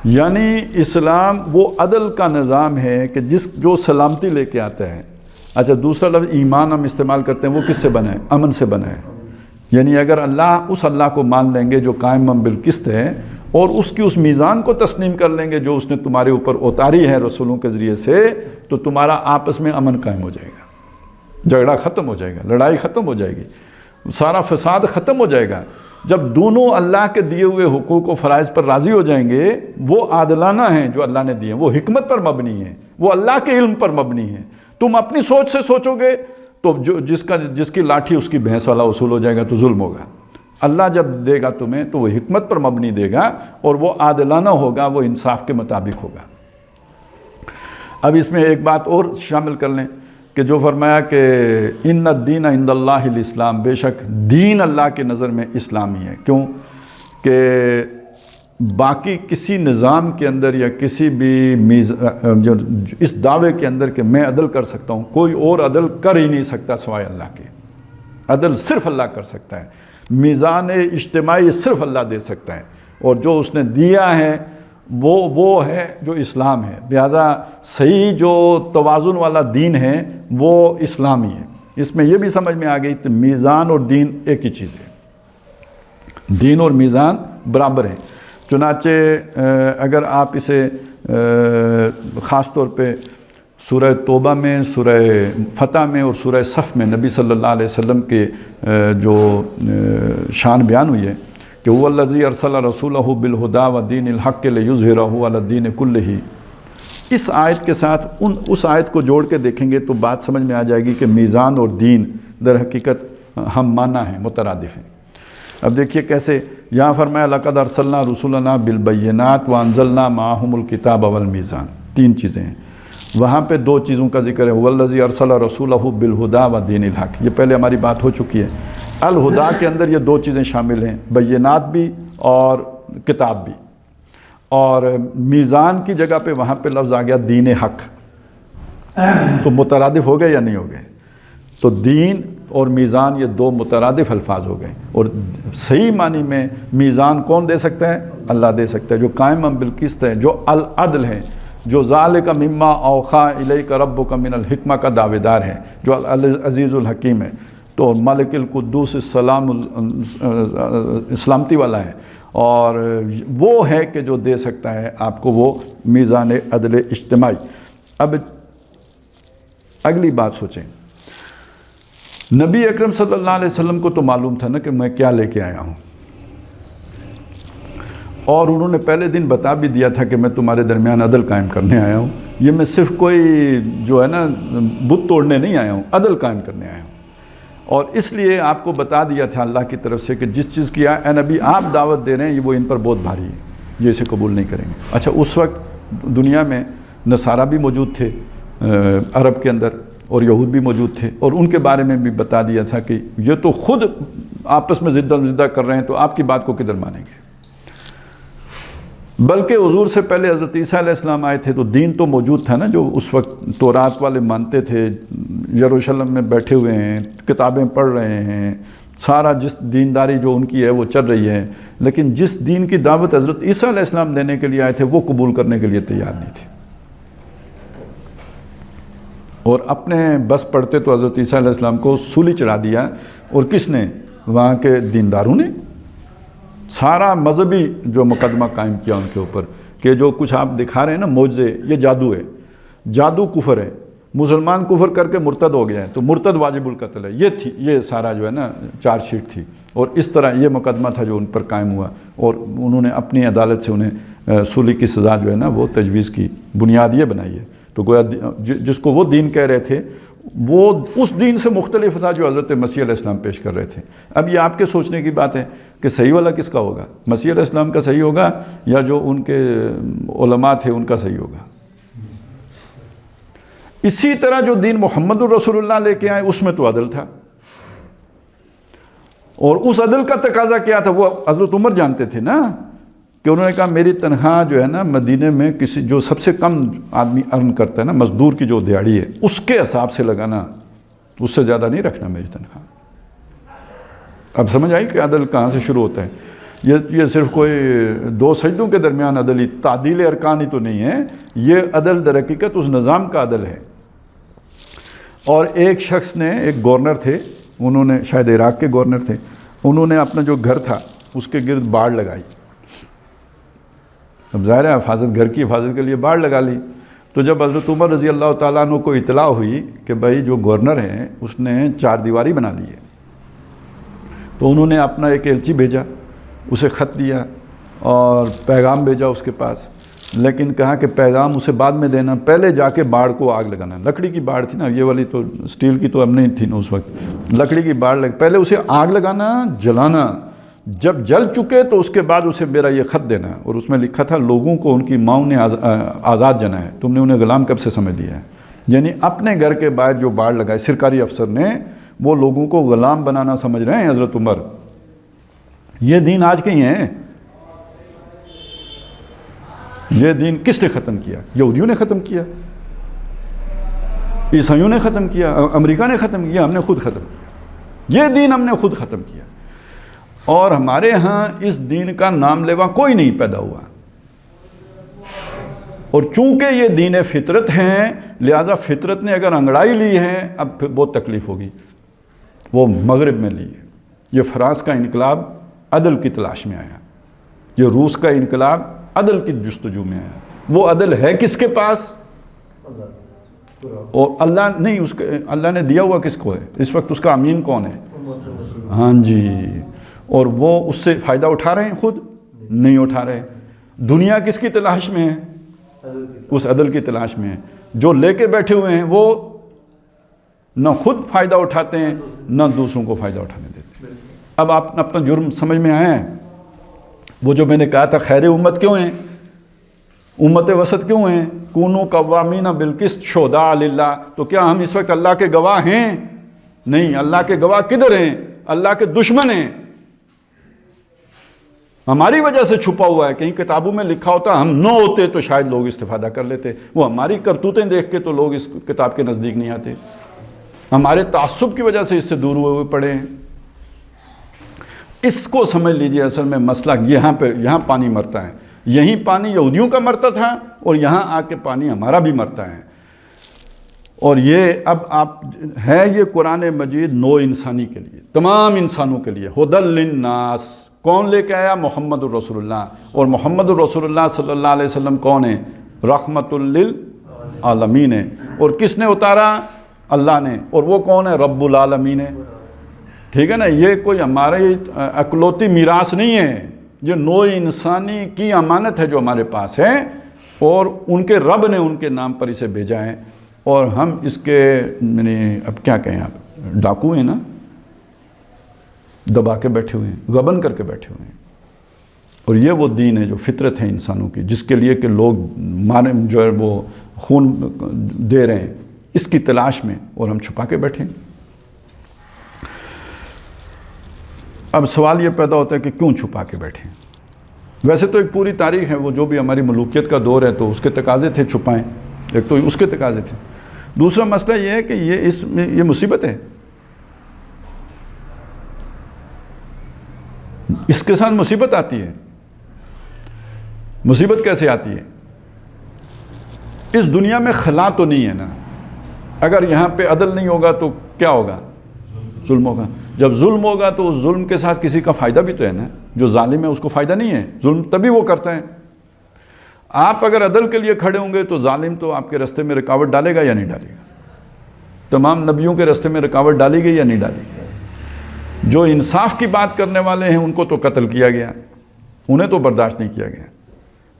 S1: یعنی اسلام وہ عدل کا نظام ہے کہ جو سلامتی لے کے آتا ہے۔ اچھا، دوسرا لفظ ایمان ہم استعمال کرتے ہیں، وہ کس سے بنا ہے؟ امن سے بنا ہے۔ یعنی اگر اس اللہ کو مان لیں گے جو قائم بالقسط ہے، اور اس کی اس میزان کو تسلیم کر لیں گے جو اس نے تمہارے اوپر اتاری ہے رسولوں کے ذریعے سے، تو تمہارا آپس میں امن قائم ہو جائے گا، جھگڑا ختم ہو جائے گا، لڑائی ختم ہو جائے گی، سارا فساد ختم ہو جائے گا۔ جب دونوں اللہ کے دیے ہوئے حقوق و فرائض پر راضی ہو جائیں گے، وہ عادلانہ ہیں جو اللہ نے دیے ہیں، وہ حکمت پر مبنی ہیں، وہ اللہ کے علم پر مبنی ہیں۔ تم اپنی سوچ سے سوچو گے تو جس کی لاٹھی اس کی بھینس والا وصول ہو جائے گا، تو ظلم ہوگا۔ اللہ جب دے گا تمہیں تو وہ حکمت پر مبنی دے گا، اور وہ عادلانہ ہوگا، وہ انصاف کے مطابق ہوگا۔ اب اس میں ایک بات اور شامل کر لیں کہ جو فرمایا کہ ان الدین عند اللہ الاسلام، بے شک دین اللہ کی نظر میں اسلام ہی ہے۔ کیوں؟ کہ باقی کسی نظام کے اندر یا کسی بھی جو اس دعوے کے اندر کہ میں عدل کر سکتا ہوں، کوئی اور عدل کر ہی نہیں سکتا سوائے اللہ کے۔ عدل صرف اللہ کر سکتا ہے، میزان اجتماعی صرف اللہ دے سکتا ہے، اور جو اس نے دیا ہے وہ ہے جو اسلام ہے۔ لہذا صحیح جو توازن والا دین ہے وہ اسلامی ہے۔ اس میں یہ بھی سمجھ میں آ گئی کہ میزان اور دین ایک ہی چیز ہے، دین اور میزان برابر ہیں۔ چنانچہ اگر آپ اسے خاص طور پہ سورہ توبہ میں، سورہ فتح میں اور سورہ صف میں نبی صلی اللہ علیہ وسلم کے جو شان بیان ہوئی ہے کہ هو الذی ارسل رسولہ بالہدی ودین الحق لیظہرہ علی الدین کلہ، اس آیت کے ساتھ اس آیت کو جوڑ کے دیکھیں گے تو بات سمجھ میں آ جائے گی کہ میزان اور دین در حقیقت ہم معنی ہیں، مترادف ہیں۔ اب دیکھیے کیسے یہاں فرمایا لقد ارسلنا رسولنا بالبینات وانزلنا معہم الکتاب والمیزان، تین چیزیں ہیں۔ وہاں پہ دو چیزوں کا ذکر ہے، والذی ارسل رسولہ بالہدی ودین الحق، یہ پہلے ہماری بات ہو چکی ہے۔ الہدیٰ کے اندر یہ دو چیزیں شامل ہیں، بینات بھی اور کتاب بھی، اور میزان کی جگہ پہ وہاں پہ لفظ آ گیا دین حق، تو مترادف ہو گئے یا نہیں ہو گئے؟ تو دین اور میزان یہ دو مترادف الفاظ ہو گئے، اور صحیح معنی میں میزان کون دے سکتا ہے؟ اللہ دے سکتا ہے، جو قائم بالقسط ہے، جو العدل ہے، جو ذالک مما اوحی الیک ربک من الحکمہ کا دعوے دار ہے، جو عزیز الحکیم ہے، تو مالک القدوس السلام سلامتی والا ہے، اور وہ ہے کہ جو دے سکتا ہے آپ کو وہ میزان عدل اجتماعی۔ اب اگلی بات سوچیں، نبی اکرم صلی اللہ علیہ وسلم کو تو معلوم تھا نا کہ میں کیا لے کے آیا ہوں، اور انہوں نے پہلے دن بتا بھی دیا تھا کہ میں تمہارے درمیان عدل قائم کرنے آیا ہوں، یہ میں صرف کوئی جو ہے نا بت توڑنے نہیں آیا ہوں، عدل قائم کرنے آیا ہوں۔ اور اس لیے آپ کو بتا دیا تھا اللہ کی طرف سے کہ جس چیز کی اے نبی آپ دعوت دے رہے ہیں وہ ان پر بہت بھاری ہے، یہ اسے قبول نہیں کریں گے۔ اچھا، اس وقت دنیا میں نصارہ بھی موجود تھے عرب کے اندر، اور یہود بھی موجود تھے، اور ان کے بارے میں بھی بتا دیا تھا کہ یہ تو خود آپس میں زدہ کر رہے ہیں، تو آپ کی بات کو کدھر مانیں گے؟ بلکہ حضور سے پہلے حضرت عیسیٰ علیہ السلام آئے تھے تو دین تو موجود تھا نا، جو اس وقت تورات والے مانتے تھے، یروشلم میں بیٹھے ہوئے ہیں، کتابیں پڑھ رہے ہیں، سارا جس دینداری جو ان کی ہے وہ چل رہی ہے، لیکن جس دین کی دعوت حضرت عیسیٰ علیہ السلام دینے کے لیے آئے تھے وہ قبول کرنے کے لیے تیار نہیں تھے، اور اپنے بس پڑھتے تو حضرت عیسیٰ علیہ السلام کو سولی چڑھا دیا۔ اور کس نے؟ وہاں کے دینداروں نے سارا مذہبی جو مقدمہ قائم کیا ان کے اوپر کہ جو کچھ آپ دکھا رہے ہیں نا معجزے، یہ جادو ہے، جادو کفر ہے، مسلمان کفر کر کے مرتد ہو گیا ہے تو مرتد واجب القتل ہے، یہ تھی، یہ سارا جو ہے نا چارج شیٹ تھی، اور اس طرح یہ مقدمہ تھا جو ان پر قائم ہوا، اور انہوں نے اپنی عدالت سے انہیں سولی کی سزا جو ہے نا وہ تجویز کی، بنیاد یہ بنائی ہے۔ تو گویا جس کو وہ دین کہہ رہے تھے وہ اس دین سے مختلف تھا جو حضرت مسیح علیہ السلام پیش کر رہے تھے۔ اب یہ آپ کے سوچنے کی بات ہے کہ صحیح والا کس کا ہوگا؟ مسیح علیہ السلام کا صحیح ہوگا یا جو ان کے علماء تھے ان کا صحیح ہوگا؟ اسی طرح جو دین محمد الرسول اللہ لے کے آئے اس میں تو عدل تھا، اور اس عدل کا تقاضا کیا تھا وہ حضرت عمر جانتے تھے نا، کہ انہوں نے کہا میری تنخواہ جو ہے نا مدینے میں کسی جو سب سے کم آدمی ارن کرتا ہے نا، مزدور کی جو دیہڑی ہے اس کے حساب سے لگانا، اس سے زیادہ نہیں رکھنا میری تنخواہ۔ اب سمجھ آئی کہ عدل کہاں سے شروع ہوتا ہے؟ یہ صرف کوئی دو سجدوں کے درمیان عدل ہی، تعدیل ارکان ہی تو نہیں ہے، یہ عدل در حقیقت اس نظام کا عدل ہے۔ اور ایک شخص نے، ایک گورنر تھے، انہوں نے شاید عراق کے گورنر تھے، انہوں نے اپنا جو گھر تھا اس کے گرد باڑ لگائی۔ اب ظاہر ہے حفاظت، گھر کی حفاظت کے لیے باڑ لگا لی، تو جب حضرت عمر رضی اللہ تعالیٰ عنہ کو اطلاع ہوئی کہ بھائی جو گورنر ہیں اس نے چار دیواری بنا لی ہے، تو انہوں نے اپنا ایک ایلچی بھیجا، اسے خط دیا اور پیغام بھیجا اس کے پاس، لیکن کہا کہ پیغام اسے بعد میں دینا، پہلے جا کے باڑ کو آگ لگانا۔ لکڑی کی باڑ تھی نا، یہ والی تو اسٹیل کی تو اب نہیں تھی نا اس وقت، لکڑی کی باڑ پہلے اسے آگ لگانا، جلانا، جب جل چکے تو اس کے بعد اسے میرا یہ خط دینا، اور اس میں لکھا تھا لوگوں کو ان کی ماؤں نے آزاد جنا ہے، تم نے انہیں غلام کب سے سمجھ لیا ہے؟ یعنی اپنے گھر کے باہر جو باڑ لگائے سرکاری افسر نے، وہ لوگوں کو غلام بنانا سمجھ رہے ہیں حضرت عمر۔ یہ دین آج کے ہی ہیں، یہ دین کس نے ختم کیا؟ یہودیوں نے ختم کیا، عیسائیوں نے ختم کیا، امریکہ نے ختم کیا، ہم نے خود ختم کیا، یہ دین ہم نے خود ختم کیا۔ اور ہمارے ہاں اس دین کا نام لیوا کوئی نہیں پیدا ہوا، اور چونکہ یہ دین فطرت ہیں، لہٰذا فطرت نے اگر انگڑائی لی ہے اب پھر بہت تکلیف ہوگی۔ وہ مغرب میں لی ہے، یہ فرانس کا انقلاب عدل کی تلاش میں آیا، یہ روس کا انقلاب عدل کی جستجو میں آیا۔ وہ عدل ہے کس کے پاس؟ اور اللہ نہیں، اس کے اللہ نے دیا ہوا کس کو ہے اس وقت؟ اس کا امین کون ہے؟ ہاں جی، اور وہ اس سے فائدہ اٹھا رہے ہیں؟ خود نہیں اٹھا رہے۔ دنیا کس کی تلاش میں ہے؟ اس عدل کی تلاش میں ہے۔ جو لے کے بیٹھے ہوئے ہیں وہ نہ خود فائدہ اٹھاتے ہیں نہ دوسروں کو فائدہ اٹھانے دیتے۔ اب آپ اپنا جرم سمجھ میں آیا ہے؟ وہ جو میں نے کہا تھا خیر امت کیوں ہیں، امت وسط کیوں ہیں؟ کونوا قوامین بالقسط شہداء للہ، تو کیا ہم اس وقت اللہ کے گواہ ہیں؟ نہیں، اللہ کے گواہ کدھر ہیں؟ اللہ کے دشمن ہیں، ہماری وجہ سے چھپا ہوا ہے۔ کہیں کتابوں میں لکھا ہوتا ہم نہ ہوتے تو شاید لوگ استفادہ کر لیتے، وہ ہماری کرتوتیں دیکھ کے تو لوگ اس کتاب کے نزدیک نہیں آتے، ہمارے تعصب کی وجہ سے اس سے دور ہوئے پڑے ہیں۔ اس کو سمجھ لیجئے، اصل میں مسئلہ یہاں پانی مرتا ہے، یہیں پانی یہودیوں کا مرتا تھا اور یہاں آ کے پانی ہمارا بھی مرتا ہے۔ اور یہ اب آپ ہے یہ قرآن مجید نو انسانی کے لیے، تمام انسانوں کے لیے، ہدی للناس۔ کون لے کے آیا؟ محمد الرسول اللہ، اور محمد الرسول اللہ صلی اللہ علیہ وسلم کون ہے؟ رحمت للعالمین ہے۔ اور کس نے اتارا؟ اللہ نے، اور وہ کون ہے؟ رب العالمین ہے۔ ٹھیک ہے نا، یہ کوئی ہماری اکلوتی میراث نہیں ہے، یہ نو انسانی کی امانت ہے جو ہمارے پاس ہے، اور ان کے رب نے ان کے نام پر اسے بھیجا ہے، اور ہم اس کے اب کیا کہیں، آپ ڈاکو ہیں نا، دبا کے بیٹھے ہوئے ہیں، غبن کر کے بیٹھے ہوئے ہیں۔ اور یہ وہ دین ہے جو فطرت ہے انسانوں کی، جس کے لیے کہ لوگ مارے جو ہے وہ خون دے رہے ہیں اس کی تلاش میں، اور ہم چھپا کے بیٹھے ہیں۔ اب سوال یہ پیدا ہوتا ہے کہ کیوں چھپا کے بیٹھے؟ ویسے تو ایک پوری تاریخ ہے، وہ جو بھی ہماری ملوکیت کا دور ہے تو اس کے تقاضے تھے چھپائیں، ایک تو اس کے تقاضے تھے۔ دوسرا مسئلہ یہ ہے کہ یہ مصیبت ہے، اس کے ساتھ مصیبت آتی ہے۔ مصیبت کیسے آتی ہے؟ اس دنیا میں خلا تو نہیں ہے نا، اگر یہاں پہ عدل نہیں ہوگا تو کیا ہوگا؟ ظلم ہوگا۔ جب ظلم ہوگا تو اس ظلم کے ساتھ کسی کا فائدہ بھی تو ہے نا، جو ظالم ہے اس کو فائدہ نہیں ہے، ظلم تبھی وہ کرتا ہے۔ آپ اگر عدل کے لیے کھڑے ہوں گے تو ظالم تو آپ کے راستے میں رکاوٹ ڈالے گا یا نہیں ڈالے گا؟ تمام نبیوں کے راستے میں رکاوٹ ڈالی گئی یا نہیں ڈالی گئی؟ جو انصاف کی بات کرنے والے ہیں ان کو تو قتل کیا گیا، انہیں تو برداشت نہیں کیا گیا۔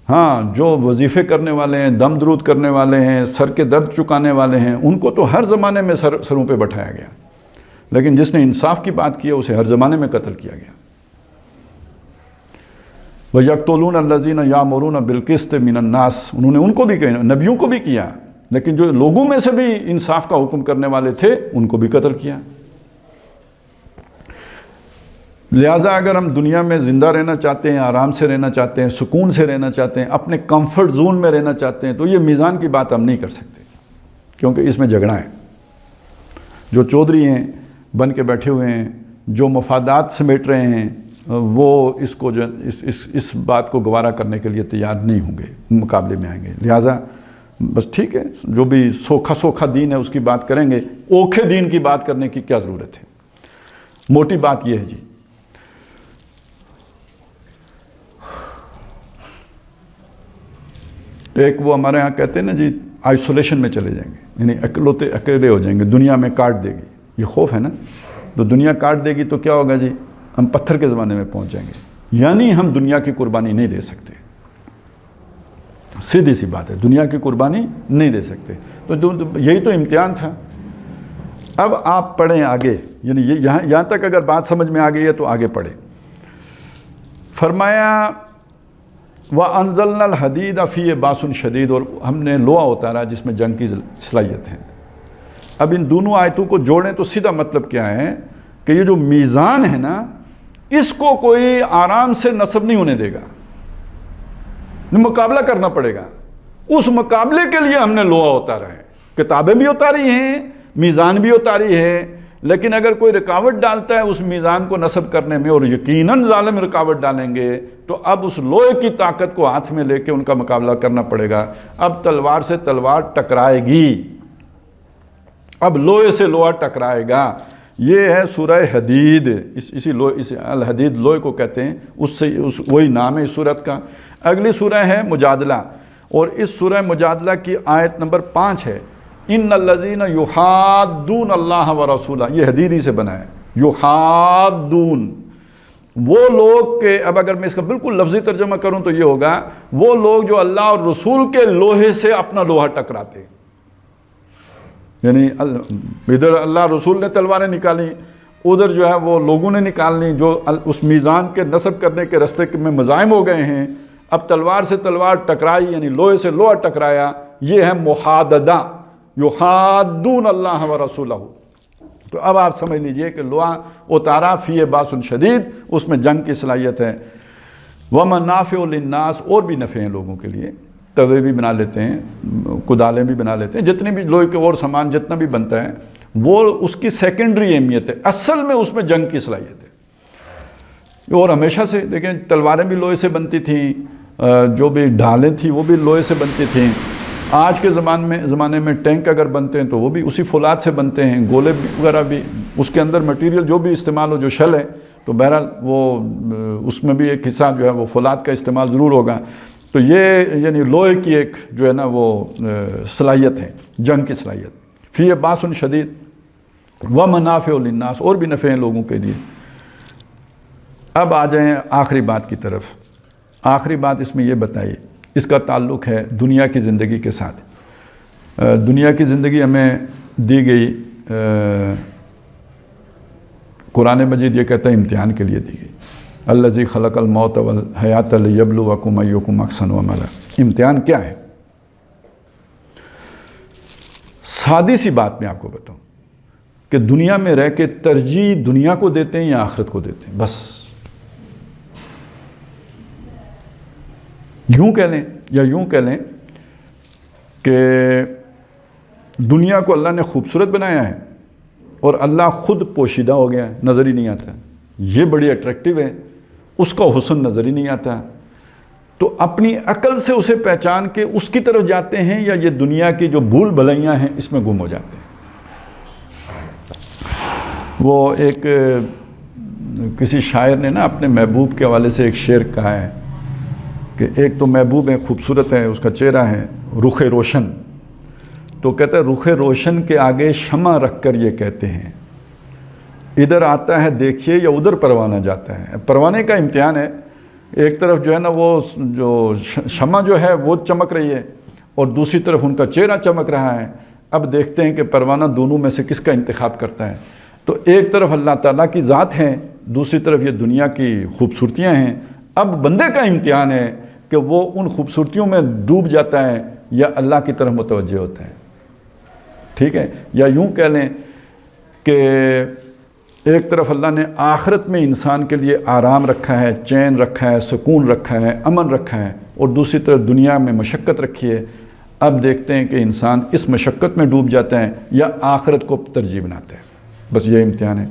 S1: ہاں، جو وظیفے کرنے والے ہیں، دم درود کرنے والے ہیں، سر کے درد چکانے والے ہیں، ان کو تو ہر زمانے میں سروں پہ بٹھایا گیا، لیکن جس نے انصاف کی بات کی ہے اسے ہر زمانے میں قتل کیا گیا۔ وَيَقْتُلُونَ الَّذِينَ يَأْمُرُونَ بِالْقِسْطِ مِنَ النَّاسِ، انہوں نے ان کو بھی کہا، نبیوں کو بھی کیا، لیکن جو لوگوں میں سے بھی انصاف کا حکم کرنے والے تھے ان کو بھی قتل کیا۔ لہٰذا اگر ہم دنیا میں زندہ رہنا چاہتے ہیں، آرام سے رہنا چاہتے ہیں، سکون سے رہنا چاہتے ہیں، اپنے کمفرٹ زون میں رہنا چاہتے ہیں، تو یہ میزان کی بات ہم نہیں کر سکتے، کیونکہ اس میں جھگڑا ہے۔ جو چودھری ہیں بن کے بیٹھے ہوئے ہیں، جو مفادات سمیٹ رہے ہیں، وہ اس کو جو اس بات کو گوارا کرنے کے لیے تیار نہیں ہوں گے، مقابلے میں آئیں گے۔ لہٰذا بس ٹھیک ہے، جو بھی سوکھا دین ہے اس کی بات کریں گے، اوکھے دین کی بات کرنے کی کیا ضرورت ہے؟ موٹی بات یہ ہے جی، ایک وہ ہمارے ہاں کہتے ہیں نا جی، آئسولیشن میں چلے جائیں گے، یعنی اکیلے ہو جائیں گے، دنیا میں کاٹ دے گی، یہ خوف ہے نا، تو دنیا کاٹ دے گی تو کیا ہوگا جی؟ ہم پتھر کے زمانے میں پہنچ جائیں گے، یعنی ہم دنیا کی قربانی نہیں دے سکتے، سیدھی سی بات ہے، دنیا کی قربانی نہیں دے سکتے۔ تو یہی تو امتحان تھا۔ اب آپ پڑھیں آگے، یعنی یہاں تک اگر بات سمجھ میں آ گئی ہے تو آگے پڑھیں۔ فرمایا وَأَنزَلْنَا الْحَدِيدَ فِيهِ بَأْسٌ شَدِيدٌ، اور ہم نے لوہا اتارا جس میں جنگ کی صلاحیت ہے۔ اب ان دونوں آیتوں کو جوڑیں تو سیدھا مطلب کیا ہے کہ یہ جو میزان ہے نا، اس کو کوئی آرام سے نصب نہیں ہونے دے گا، مقابلہ کرنا پڑے گا. اس مقابلے کے لیے ہم نے لوہا اتارا ہے, کتابیں بھی اتاری ہیں, میزان بھی اتاری ہے, لیکن اگر کوئی رکاوٹ ڈالتا ہے اس میزان کو نصب کرنے میں, اور یقیناً ظالم رکاوٹ ڈالیں گے, تو اب اس لوہے کی طاقت کو ہاتھ میں لے کے ان کا مقابلہ کرنا پڑے گا. اب تلوار سے تلوار ٹکرائے گی, اب لوہے سے لوہا ٹکرائے گا. یہ ہے سورہ حدید, اسی الحدید لوہے کو کہتے ہیں, وہی نام ہے اس سورت کا. اگلی سورہ ہے مجادلہ, اور اس سورہ مجادلہ کی آیت نمبر 5 ہے, ان الذین یحادون اللہ ورسولہ. یہ حدیدی سے بنا ہے, یحادون, وہ لوگ کہ اب اگر میں اس کا بالکل لفظی ترجمہ کروں تو یہ ہوگا, وہ لوگ جو اللہ اور رسول کے لوہے سے اپنا لوہا ٹکراتے. یعنی ادھر اللہ رسول نے تلواریں نکالی, ادھر جو ہے وہ لوگوں نے نکال لی, جو اس میزان کے نصب کرنے کے راستے میں مزاحم ہو گئے ہیں. اب تلوار سے تلوار ٹکرائی, یعنی لوہے سے لوہا ٹکرایا, یہ ہے محاددہ. یحادون اللہ ورسولہ. تو اب آپ سمجھ لیجئے کہ لوہا اتارا, فی باس شدید, اس میں جنگ کی صلاحیت ہے. ومنافع للناس, اور بھی نفع ہیں لوگوں کے لیے, توے بھی بنا لیتے ہیں, کدالیں بھی بنا لیتے ہیں, جتنے بھی لوہے کے اور سامان جتنا بھی بنتا ہے وہ اس کی سیکنڈری اہمیت ہے, اصل میں اس میں جنگ کی صلاحیت ہے. اور ہمیشہ سے دیکھیں تلواریں بھی لوہے سے بنتی تھیں, جو بھی ڈھالیں تھیں وہ بھی لوہے سے بنتی تھیں. آج کے زمانے میں ٹینک اگر بنتے ہیں تو وہ بھی اسی فولاد سے بنتے ہیں, گولے وغیرہ بھی, اس کے اندر مٹیریل جو بھی استعمال ہو, جو شل ہے, تو بہرحال وہ اس میں بھی ایک حصہ جو ہے وہ فولاد کا استعمال ضرور ہوگا. تو یہ یعنی لوہے کی ایک جو ہے نا وہ صلاحیت ہے, جنگ کی صلاحیت. فی باس شدید ومنافع للناس, اور بھی نفع ہیں لوگوں کے لیے. اب آ جائیں آخری بات کی طرف. آخری بات اس میں یہ بتائیے, اس کا تعلق ہے دنیا کی زندگی کے ساتھ. دنیا کی زندگی ہمیں دی گئی, قرآن مجید یہ کہتا ہے امتحان کے لیے دی گئی. الذی خلق الموت والحیات لیبلوکم ایکم احسن عملا. امتحان کیا ہے؟ سادی سی بات میں آپ کو بتاؤں کہ دنیا میں رہ کے ترجیح دنیا کو دیتے ہیں یا آخرت کو دیتے ہیں, بس. یوں کہہ لیں یا یوں کہہ لیں کہ دنیا کو اللہ نے خوبصورت بنایا ہے اور اللہ خود پوشیدہ ہو گیا ہے, نظر ہی نہیں آتا. یہ بڑی اٹریکٹیو ہے, اس کا حسن نظر ہی نہیں آتا. تو اپنی عقل سے اسے پہچان کے اس کی طرف جاتے ہیں, یا یہ دنیا کی جو بھول بھلائیاں ہیں اس میں گم ہو جاتے ہیں. وہ ایک کسی شاعر نے نا اپنے محبوب کے حوالے سے ایک شعر کہا ہے کہ ایک تو محبوب ہے, خوبصورت ہے, اس کا چہرہ ہے رخ روشن, تو کہتا ہے رخ روشن کے آگے شمع رکھ کر یہ کہتے ہیں, ادھر آتا ہے دیکھیے یا ادھر پروانہ جاتا ہے. پروانے کا امتحان ہے, ایک طرف جو ہے نا وہ جو شمع جو ہے وہ چمک رہی ہے, اور دوسری طرف ان کا چہرہ چمک رہا ہے. اب دیکھتے ہیں کہ پروانہ دونوں میں سے کس کا انتخاب کرتا ہے. تو ایک طرف اللہ تعالیٰ کی ذات ہے, دوسری طرف یہ دنیا کی خوبصورتیاں ہیں. اب بندے کا امتحان ہے کہ وہ ان خوبصورتیوں میں ڈوب جاتا ہے یا اللہ کی طرف متوجہ ہوتا ہے. ٹھیک ہے, یا یوں کہہ لیں کہ ایک طرف اللہ نے آخرت میں انسان کے لیے آرام رکھا ہے, چین رکھا ہے, سکون رکھا ہے, امن رکھا ہے, اور دوسری طرف دنیا میں مشقت رکھی ہے. اب دیکھتے ہیں کہ انسان اس مشقت میں ڈوب جاتا ہے یا آخرت کو ترجیح بناتا ہے. بس یہ امتحان ہے.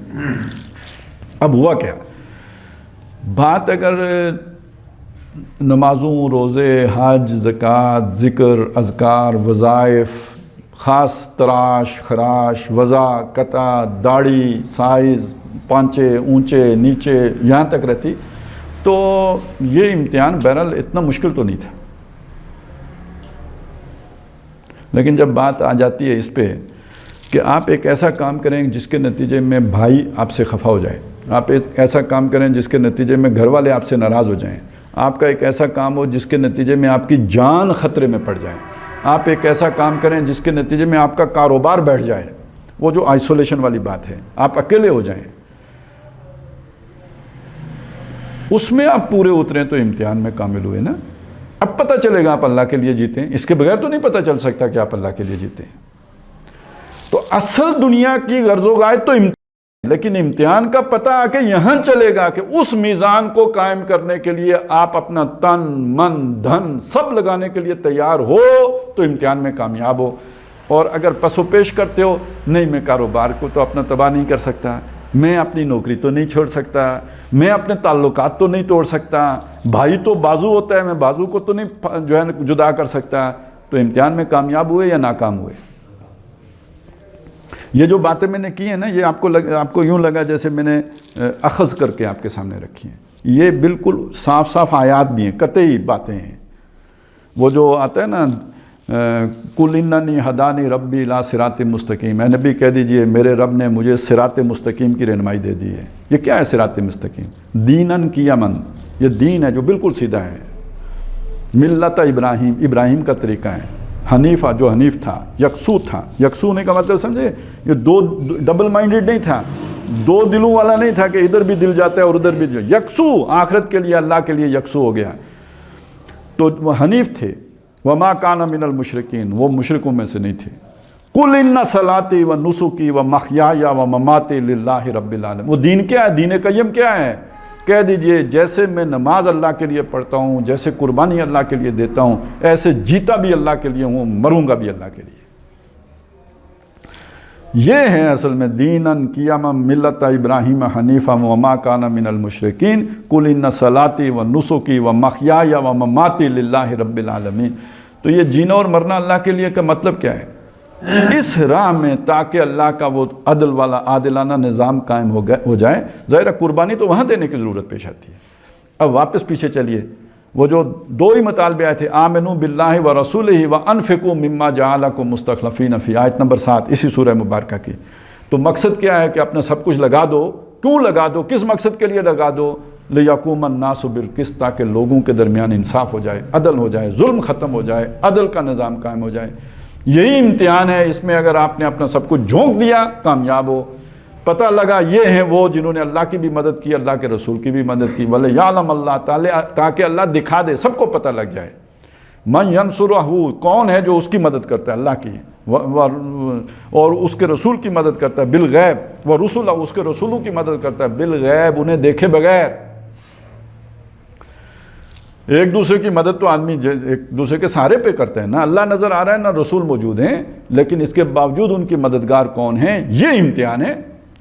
S1: اب ہوا کیا, بات اگر نمازوں, روزے, حج, زکوٰۃ, ذکر, اذکار, وظائف, خاص تراش, خراش, وضع, قطع, داڑھی, سائز, پانچے, اونچے, نیچے, یہاں تک رہتی, تو یہ امتحان بہرحال اتنا مشکل تو نہیں تھا. لیکن جب بات آ جاتی ہے اس پہ کہ آپ ایک ایسا کام کریں جس کے نتیجے میں بھائی آپ سے خفا ہو جائے, آپ ایک ایسا کام کریں جس کے نتیجے میں گھر والے آپ سے ناراض ہو جائیں, آپ کا ایک ایسا کام ہو جس کے نتیجے میں آپ کی جان خطرے میں پڑ جائے, آپ ایک ایسا کام کریں جس کے نتیجے میں آپ کا کاروبار بیٹھ جائے, وہ جو آئسولیشن والی بات ہے, آپ اکیلے ہو جائیں, اس میں آپ پورے اتریں تو امتحان میں کامل ہوئے نا. اب پتہ چلے گا آپ اللہ کے لیے جیتے ہیں, اس کے بغیر تو نہیں پتہ چل سکتا کہ آپ اللہ کے لیے جیتے ہیں. تو اصل دنیا کی غرض و غایت تو لیکن امتحان کا پتہ آ کے یہاں چلے گا کہ اس میزان کو قائم کرنے کے لیے آپ اپنا تن من دھن سب لگانے کے لیے تیار ہو تو امتحان میں کامیاب ہو. اور اگر پس و پیش کرتے ہو، نہیں میں کاروبار کو تو اپنا تباہ نہیں کر سکتا، میں اپنی نوکری تو نہیں چھوڑ سکتا، میں اپنے تعلقات تو نہیں توڑ سکتا، بھائی تو بازو ہوتا ہے، میں بازو کو تو نہیں جو ہے جدا کر سکتا، تو امتحان میں کامیاب ہوئے یا ناکام ہوئے. یہ جو باتیں میں نے کی ہیں نا، یہ آپ کو یوں لگا جیسے میں نے اخذ کر کے آپ کے سامنے رکھی ہیں. یہ بالکل صاف صاف آیات بھی ہیں، قطعی باتیں ہیں. وہ جو آتا ہے نا قُلْ إِنَّنِي هَدَانِي رَبِّي إِلَىٰ صِرَاطٍ مُسْتَقِيمٍ، اے نبی کہہ دیجئے میرے رب نے مجھے صراط مستقیم کی رہنمائی دے دی ہے. یہ کیا ہے صراط مستقیم؟ دیناً قیماً، یہ دین ہے جو بالکل سیدھا ہے. ملت ابراہیم، ابراہیم کا طریقہ ہے. حنیفہ، جو حنیف تھا، یکسو تھا. یکسو ہونے کا مطلب سمجھے، یہ دو ڈبل مائنڈڈ نہیں تھا، دو دلوں والا نہیں تھا کہ ادھر بھی دل جاتا ہے اور ادھر بھی دل. یکسو، آخرت کے لیے اللہ کے لیے یکسو ہو گیا. تو وہ حنیف تھے. وما کان من المشرکین، وہ مشرکوں میں سے نہیں تھے. قل ان صلاتی و نسکی و محیای و مماتی للہ رب العالمین. وہ دین کیا ہے؟ دین قیم کیا ہے؟ کہہ دیجئے جیسے میں نماز اللہ کے لیے پڑھتا ہوں، جیسے قربانی اللہ کے لیے دیتا ہوں، ایسے جیتا بھی اللہ کے لیے ہوں، مروں گا بھی اللہ کے لیے. یہ ہے اصل میں دیناً قیما ملت ابراہیم حنیفا وما کان من المشرکین قل ان صلاتی و نسکی و محیای و مماتی للہ رب العالمین. تو یہ جینا اور مرنا اللہ کے لیے کا مطلب کیا ہے؟ اس راہ میں تاکہ اللہ کا وہ عدل والا عادلانہ نظام قائم ہو جائے. ظاہر قربانی تو وہاں دینے کی ضرورت پیش آتی ہے. اب واپس پیچھے چلیے، وہ جو دو ہی مطالبے آئے تھے، آمنوا باللہ و رسولہ و انفقوا مما جعلکم مستخلفین فی، آیت نمبر 7 اسی سورہ مبارکہ کی. تو مقصد کیا ہے کہ اپنا سب کچھ لگا دو. کیوں لگا دو؟ کس مقصد کے لیے لگا دو؟ لیقوم الناس بالقسط، تاکہ لوگوں کے درمیان انصاف ہو جائے، عدل ہو جائے، ظلم ختم ہو جائے، عدل کا نظام قائم ہو جائے. یہی امتحان ہے. اس میں اگر آپ نے اپنا سب کچھ جھونک دیا، کامیاب ہو. پتہ لگا یہ ہیں وہ جنہوں نے اللہ کی بھی مدد کی، اللہ کے رسول کی بھی مدد کی. وَلِيَعْلَمَ اللَّهُ تعالیٰ، تاکہ اللہ دکھا دے، سب کو پتہ لگ جائے. مَنْ يَنْصُرُهُ، کون ہے جو اس کی مدد کرتا ہے؟ اللہ کی. اور اس کے رسول کی مدد کرتا ہے بالغیب. وَرُسُلَهُ، اس کے رسولوں کی مدد کرتا ہے بالغیب، انہیں دیکھے بغیر. ایک دوسرے کی مدد تو آدمی ایک دوسرے کے سہارے پہ کرتے ہیں نا. اللہ نظر آ رہا ہے، نہ رسول موجود ہیں، لیکن اس کے باوجود ان کی مددگار کون ہیں؟ یہ امتحان ہے.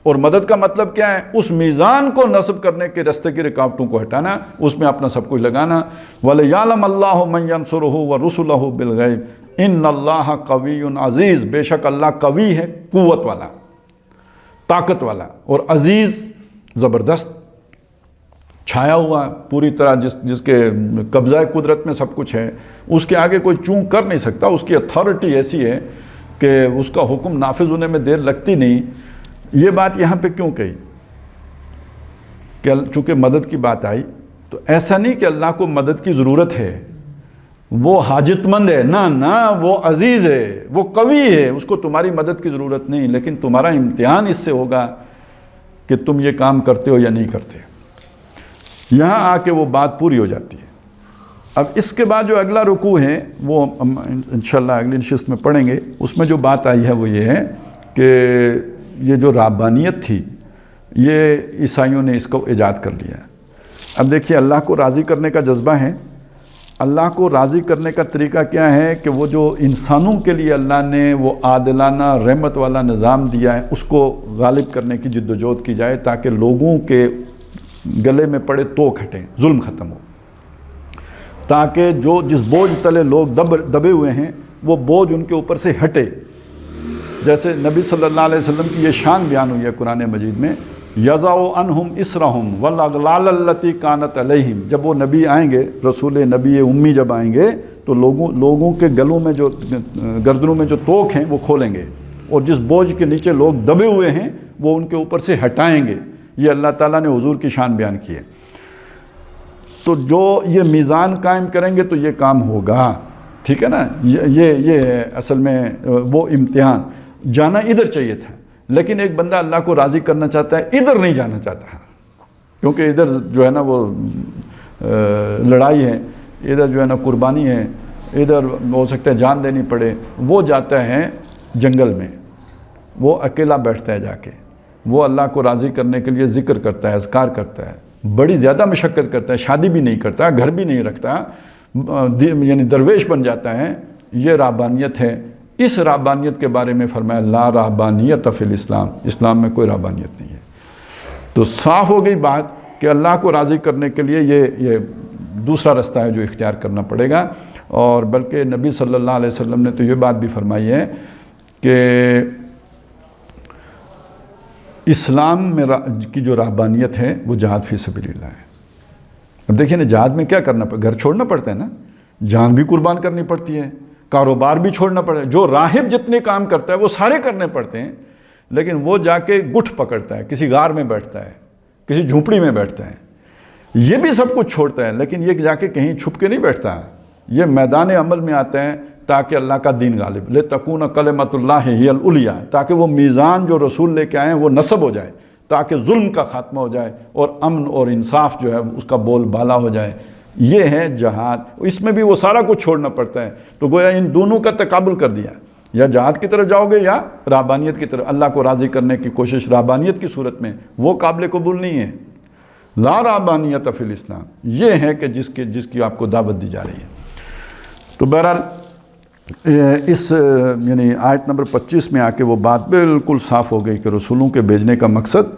S1: اور مدد کا مطلب کیا ہے؟ اس میزان کو نصب کرنے کے راستے کی رکاوٹوں کو ہٹانا، اس میں اپنا سب کچھ لگانا. وَلِيَعْلَمَ اللَّهُ مَن يَنْصُرُهُ وَرُسُلَهُ بِالْغَيْبِ إِنَّ اللَّهَ قَوِيٌّ عَزِيزٌ، بے شک اللہ قوی ہے، قوت والا، طاقت والا، اور عزیز، زبردست، چھایا ہوا پوری طرح، جس کے قبضہ قدرت میں سب کچھ ہے. اس کے آگے کوئی چونک کر نہیں سکتا. اس کی اتھارٹی ایسی ہے کہ اس کا حکم نافذ ہونے میں دیر لگتی نہیں. یہ بات یہاں پہ کیوں کہی؟ کہ چونکہ مدد کی بات آئی، تو ایسا نہیں کہ اللہ کو مدد کی ضرورت ہے، وہ حاجت مند ہے. نہ، وہ عزیز ہے، وہ قوی ہے، اس کو تمہاری مدد کی ضرورت نہیں. لیکن تمہارا امتحان اس سے ہوگا کہ تم یہ کام کرتے ہو یا نہیں کرتے. یہاں آ کے وہ بات پوری ہو جاتی ہے. اب اس کے بعد جو اگلا رکوع ہے وہ انشاءاللہ اگلی نشست میں پڑھیں گے. اس میں جو بات آئی ہے وہ یہ ہے کہ یہ جو رابانیت تھی، یہ عیسائیوں نے اس کو ایجاد کر لیا. اب دیکھیے، اللہ کو راضی کرنے کا جذبہ ہے. اللہ کو راضی کرنے کا طریقہ کیا ہے کہ وہ جو انسانوں کے لیے اللہ نے وہ عادلانہ رحمت والا نظام دیا ہے، اس کو غالب کرنے کی جد و جہد کی جائے، تاکہ لوگوں کے گلے میں پڑے توک ہٹیں، ظلم ختم ہو، تاکہ جس بوجھ تلے لوگ دبے ہوئے ہیں وہ بوجھ ان کے اوپر سے ہٹے. جیسے نبی صلی اللہ علیہ وسلم کی یہ شان بیان ہوئی ہے قرآن مجید میں، یضع عنہم اسرہم والاغلال التی کانت علیہم. جب وہ نبی آئیں گے، رسول نبی امی جب آئیں گے، تو لوگوں کے گلوں میں جو گردنوں میں جو توک ہیں وہ کھولیں گے، اور جس بوجھ کے نیچے لوگ دبے ہوئے ہیں وہ ان کے اوپر سے ہٹائیں گے. یہ اللہ تعالیٰ نے حضور کی شان بیان کی ہے. تو جو یہ میزان قائم کریں گے تو یہ کام ہوگا. ٹھیک ہے نا؟ یہ اصل میں وہ امتحان. جانا ادھر چاہیے تھا، لیکن ایک بندہ اللہ کو راضی کرنا چاہتا ہے، ادھر نہیں جانا چاہتا ہے، کیونکہ ادھر جو ہے نا وہ لڑائی ہے، ادھر جو ہے نا قربانی ہے، ادھر ہو سکتا ہے جان دینی پڑے. وہ جاتا ہے جنگل میں، وہ اکیلا بیٹھتا ہے جا کے. وہ اللہ کو راضی کرنے کے لیے ذکر کرتا ہے، اذکار کرتا ہے، بڑی زیادہ مشقت کرتا ہے، شادی بھی نہیں کرتا، گھر بھی نہیں رکھتا، یعنی درویش بن جاتا ہے، یہ رہبانیت ہے۔ اس رہبانیت کے بارے میں فرمایا لا رہبانیت فی الاسلام، اسلام میں کوئی رہبانیت نہیں ہے۔ تو صاف ہو گئی بات کہ اللہ کو راضی کرنے کے لیے یہ دوسرا رستہ ہے جو اختیار کرنا پڑے گا۔ اور بلکہ نبی صلی اللہ علیہ وسلم نے تو یہ بات بھی فرمائی ہے کہ اسلام میں کی جو رہبانیت ہے وہ جہاد فی سبیل اللہ ہے۔ اب دیکھیں نا، جہاد میں کیا کرنا پڑتا ہے؟ گھر چھوڑنا پڑتا ہے نا، جان بھی قربان کرنی پڑتی ہے، کاروبار بھی چھوڑنا پڑتا ہے، جو راہب جتنے کام کرتا ہے وہ سارے کرنے پڑتے ہیں، لیکن وہ جا کے گٹھ پکڑتا ہے، کسی غار میں بیٹھتا ہے، کسی جھونپڑی میں بیٹھتا ہے، یہ بھی سب کچھ چھوڑتا ہے، لیکن یہ جا کے کہیں چھپ کے نہیں بیٹھتا، یہ میدان عمل میں آتا ہے تاکہ اللہ کا دین غالب، لِتَكُونَ كَلِمَةُ اللَّهِ هِيَ الْعُلْيَا، تاکہ وہ میزان جو رسول لے کے آئے ہیں وہ نصب ہو جائے، تاکہ ظلم کا خاتمہ ہو جائے اور امن اور انصاف جو ہے اس کا بول بالا ہو جائے۔ یہ ہے جہاد، اس میں بھی وہ سارا کچھ چھوڑنا پڑتا ہے۔ تو گویا ان دونوں کا تقابل کر دیا، یا جہاد کی طرف جاؤ گے یا رہبانیت کی طرف، اللہ کو راضی کرنے کی کوشش رہبانیت کی صورت میں وہ قابل قبول نہیں ہے۔ لا رہبانیت فی الاسلام، یہ ہے کہ جس کی آپ کو دعوت دی جا رہی ہے۔ تو بہرحال اس یعنی آیت نمبر 25 میں آ کے وہ بات بالکل صاف ہو گئی کہ رسولوں کے بھیجنے کا مقصد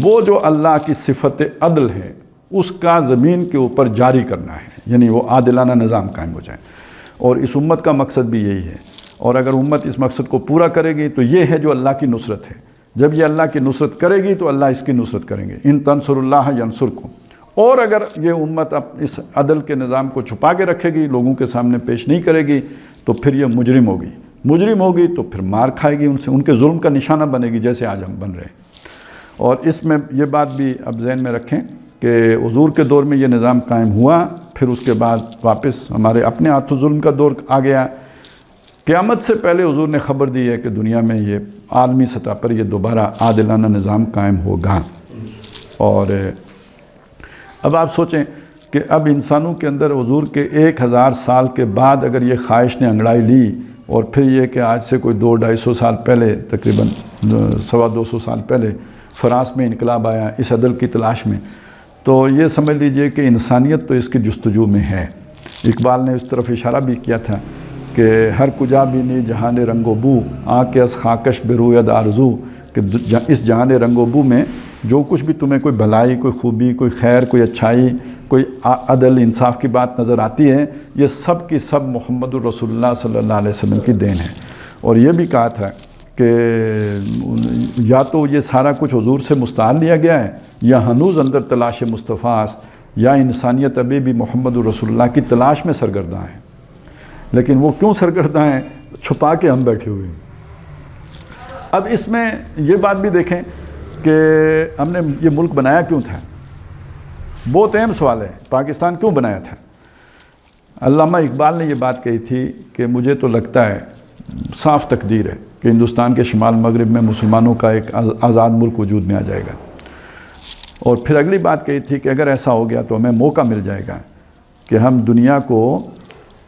S1: وہ جو اللہ کی صفت عدل ہے اس کا زمین کے اوپر جاری کرنا ہے، یعنی وہ عادلانہ نظام قائم ہو جائے، اور اس امت کا مقصد بھی یہی ہے۔ اور اگر امت اس مقصد کو پورا کرے گی تو یہ ہے جو اللہ کی نصرت ہے۔ جب یہ اللہ کی نصرت کرے گی تو اللہ اس کی نصرت کریں گے، ان تنصر اللہ ینصرکم۔ اور اگر یہ امت اس عدل کے نظام کو چھپا کے رکھے گی، لوگوں کے سامنے پیش نہیں کرے گی، تو پھر یہ مجرم ہوگی تو پھر مار کھائے گی، ان کے ظلم کا نشانہ بنے گی، جیسے آج ہم بن رہے ہیں۔ اور اس میں یہ بات بھی اب ذہن میں رکھیں کہ حضور کے دور میں یہ نظام قائم ہوا، پھر اس کے بعد واپس ہمارے اپنے ہاتھوں ظلم کا دور آ گیا۔ قیامت سے پہلے حضور نے خبر دی ہے کہ دنیا میں یہ عالمی سطح پر یہ دوبارہ عادلانہ نظام قائم ہوگا۔ اور اب آپ سوچیں کہ اب انسانوں کے اندر حضور کے 1000 سال کے بعد اگر یہ خواہش نے انگڑائی لی، اور پھر یہ کہ آج سے کوئی 200-250 سال پہلے، تقریباً 250 سال پہلے فرانس میں انقلاب آیا اس عدل کی تلاش میں، تو یہ سمجھ لیجئے کہ انسانیت تو اس کی جستجو میں ہے۔ اقبال نے اس طرف اشارہ بھی کیا تھا کہ ہر کجا بینی جہان رنگ و بو، آنکھ از خاکش بروید آرزو، کہ اس جہان رنگ و بو میں جو کچھ بھی تمہیں کوئی بھلائی، کوئی خوبی، کوئی خیر، کوئی اچھائی، کوئی عدل انصاف کی بات نظر آتی ہے، یہ سب کی سب محمد الرسول اللہ صلی اللہ علیہ وسلم کی دین ہے۔ اور یہ بھی کہا تھا کہ یا تو یہ سارا کچھ حضور سے مستعار لیا گیا ہے، یا ہنوز اندر تلاش مصطفیٰ است، یا انسانیت ابھی بھی محمد الرسول اللہ کی تلاش میں سرگرداں ہے۔ لیکن وہ کیوں سرگرداں ہیں؟ چھپا کے ہم بیٹھے ہوئے ہیں۔ اب اس میں یہ بات بھی دیکھیں کہ ہم نے یہ ملک بنایا کیوں تھا؟ بہت اہم سوال ہے، پاکستان کیوں بنایا تھا؟ علامہ اقبال نے یہ بات کہی تھی کہ مجھے تو لگتا ہے صاف تقدیر ہے کہ ہندوستان کے شمال مغرب میں مسلمانوں کا ایک آزاد ملک وجود میں آ جائے گا۔ اور پھر اگلی بات کہی تھی کہ اگر ایسا ہو گیا تو ہمیں موقع مل جائے گا کہ ہم دنیا کو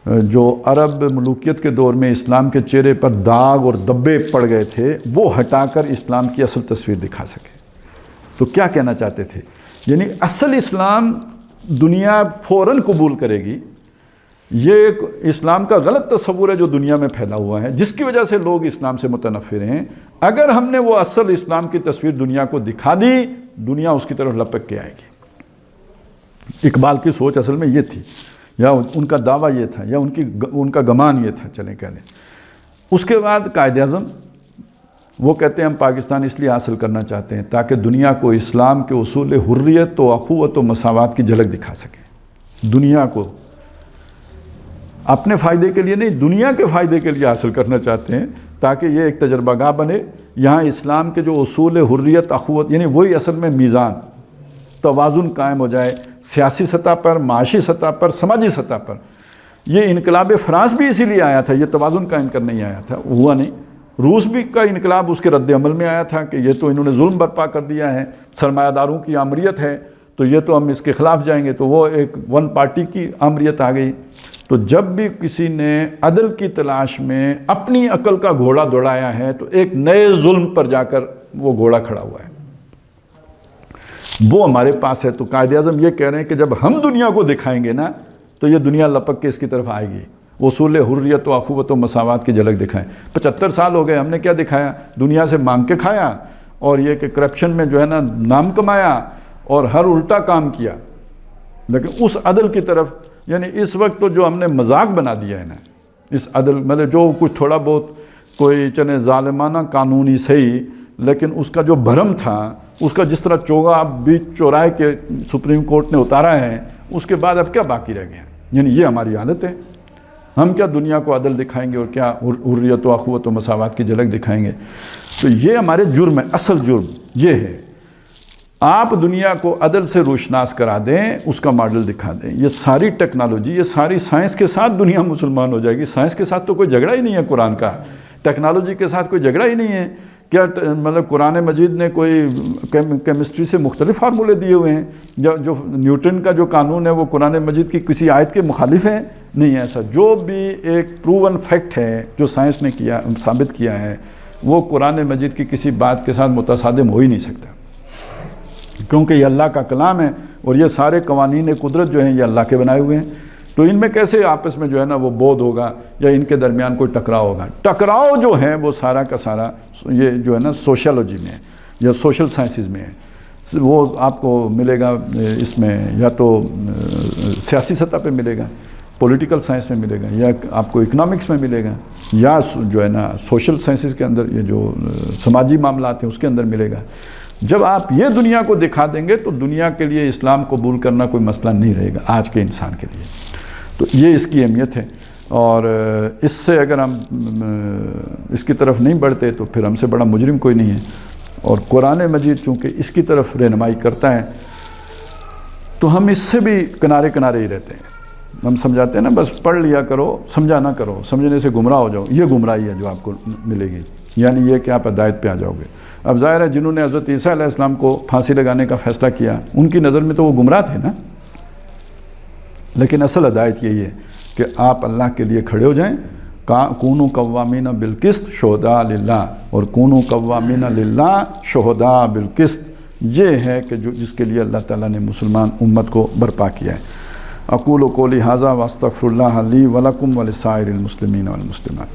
S1: جو عرب ملوکیت کے دور میں اسلام کے چہرے پر داغ اور دبے پڑ گئے تھے وہ ہٹا کر اسلام کی اصل تصویر دکھا سکے۔ تو کیا کہنا چاہتے تھے؟ یعنی اصل اسلام دنیا فوراً قبول کرے گی۔ یہ ایک اسلام کا غلط تصور ہے جو دنیا میں پھیلا ہوا ہے، جس کی وجہ سے لوگ اسلام سے متنفر ہیں۔ اگر ہم نے وہ اصل اسلام کی تصویر دنیا کو دکھا دی، دنیا اس کی طرف لپک کے آئے گی۔ اقبال کی سوچ اصل میں یہ تھی، یا ان کا دعویٰ یہ تھا، یا ان کا گمان یہ تھا، چلیں کہہ لیں۔ اس کے بعد قائد اعظم وہ کہتے ہیں ہم پاکستان اس لیے حاصل کرنا چاہتے ہیں تاکہ دنیا کو اسلام کے اصول حریت و اخوت و مساوات کی جھلک دکھا سکیں۔ دنیا کو اپنے فائدے کے لیے نہیں، دنیا کے فائدے کے لیے حاصل کرنا چاہتے ہیں تاکہ یہ ایک تجربہ گاہ بنے۔ یہاں اسلام کے جو اصول حریت اخوت، یعنی وہی اصل میں میزان، توازن قائم ہو جائے، سیاسی سطح پر، معاشی سطح پر، سماجی سطح پر۔ یہ انقلاب فرانس بھی اسی لیے آیا تھا، یہ توازن قائم کرنے ہی آیا تھا، ہوا نہیں۔ روس بھی کا انقلاب اس کے رد عمل میں آیا تھا کہ یہ تو انہوں نے ظلم برپا کر دیا ہے، سرمایہ داروں کی آمریت ہے، تو یہ تو ہم اس کے خلاف جائیں گے، تو وہ ایک ون پارٹی کی آمریت آ گئی۔ تو جب بھی کسی نے عدل کی تلاش میں اپنی عقل کا گھوڑا دوڑایا ہے تو ایک نئے ظلم پر جا کر وہ گھوڑا کھڑا ہوا ہے۔ وہ ہمارے پاس ہے۔ تو قائد اعظم یہ کہہ رہے ہیں کہ جب ہم دنیا کو دکھائیں گے نا تو یہ دنیا لپک کے اس کی طرف آئے گی۔ اصول حریت و اخوت و مساوات کی جھلک دکھائیں۔ 75 سال ہو گئے، ہم نے کیا دکھایا؟ دنیا سے مانگ کے کھایا، اور یہ کہ کرپشن میں جو ہے نا نام کمایا اور ہر الٹا کام کیا۔ لیکن اس عدل کی طرف، یعنی اس وقت تو جو ہم نے مذاق بنا دیا ہے نا اس عدل، مطلب جو کچھ تھوڑا بہت کوئی چلے ظالمانہ قانونی صحیح، لیکن اس کا جو بھرم تھا، اس کا جس طرح چوگا اب بیچ چوراہے کے سپریم کورٹ نے اتارا ہے، اس کے بعد اب کیا باقی رہ گیا؟ یعنی یہ ہماری حالت ہے۔ ہم کیا دنیا کو عدل دکھائیں گے اور کیا حریت و اخوت و مساوات کی جھلک دکھائیں گے؟ تو یہ ہمارے جرم ہے، اصل جرم یہ ہے۔ آپ دنیا کو عدل سے روشناس کرا دیں، اس کا ماڈل دکھا دیں۔ یہ ساری ٹیکنالوجی، یہ ساری سائنس کے ساتھ دنیا مسلمان ہو جائے گی۔ سائنس کے ساتھ تو کوئی جھگڑا ہی نہیں ہے قرآن کا، ٹیکنالوجی کے ساتھ کوئی جھگڑا ہی نہیں ہے۔ کیا مطلب قرآن مجید نے کوئی کیمسٹری سے مختلف فارمولے دیے ہوئے ہیں؟ جو نیوٹن کا جو قانون ہے وہ قرآن مجید کی کسی آیت کے مخالف ہے؟ نہیں ہے ایسا۔ جو بھی ایک پروون فیکٹ ہے جو سائنس نے کیا، ثابت کیا ہے، وہ قرآن مجید کی کسی بات کے ساتھ متصادم ہو ہی نہیں سکتا، کیونکہ یہ اللہ کا کلام ہے، اور یہ سارے قوانین قدرت جو ہیں یہ اللہ کے بنائے ہوئے ہیں۔ تو ان میں کیسے آپس میں جو ہے نا وہ بود ہوگا یا ان کے درمیان کوئی ٹکراؤ ہوگا؟ ٹکراؤ جو ہے وہ سارا کا سارا یہ جو ہے نا سوشالوجی میں ہے یا سوشل سائنسز میں ہے۔ وہ آپ کو ملے گا اس میں، یا تو سیاسی سطح پہ ملے گا، پولیٹیکل سائنس میں ملے گا، یا آپ کو اکنامکس میں ملے گا، یا جو ہے نا سوشل سائنسز کے اندر یہ جو سماجی معاملات ہیں اس کے اندر ملے گا۔ جب آپ یہ دنیا کو دکھا دیں گے تو دنیا کے لیے اسلام قبول کرنا کوئی مسئلہ نہیں رہے گا آج کے انسان کے لیے۔ تو یہ اس کی اہمیت ہے، اور اس سے اگر ہم اس کی طرف نہیں بڑھتے تو پھر ہم سے بڑا مجرم کوئی نہیں ہے۔ اور قرآن مجید چونکہ اس کی طرف رہنمائی کرتا ہے تو ہم اس سے بھی کنارے کنارے ہی رہتے ہیں۔ ہم سمجھاتے ہیں نا بس پڑھ لیا کرو، سمجھا نہ کرو، سمجھنے سے گمراہ ہو جاؤ۔ یہ گمراہی ہے جو آپ کو ملے گی، یعنی یہ کہ آپ ہدایت پہ آ جاؤ گے۔ اب ظاہر ہے جنہوں نے حضرت عیسیٰ علیہ السلام کو پھانسی لگانے کا فیصلہ کیا، ان کی نظر میں تو وہ گمراہ تھے نا، لیکن اصل ہدایت یہی ہے کہ آپ اللہ کے لیے کھڑے ہو جائیں۔ کونوا قوامین بالقسط شہداء للہ، اور کونوا قوامین للہ شہداء بالقسط، یہ ہے کہ جس کے لیے اللہ تعالیٰ نے مسلمان امت کو برپا کیا ہے۔ اقول قولی ھذا واستغفر اللہ لی ولکم ولسائر المسلمین والمسلمات۔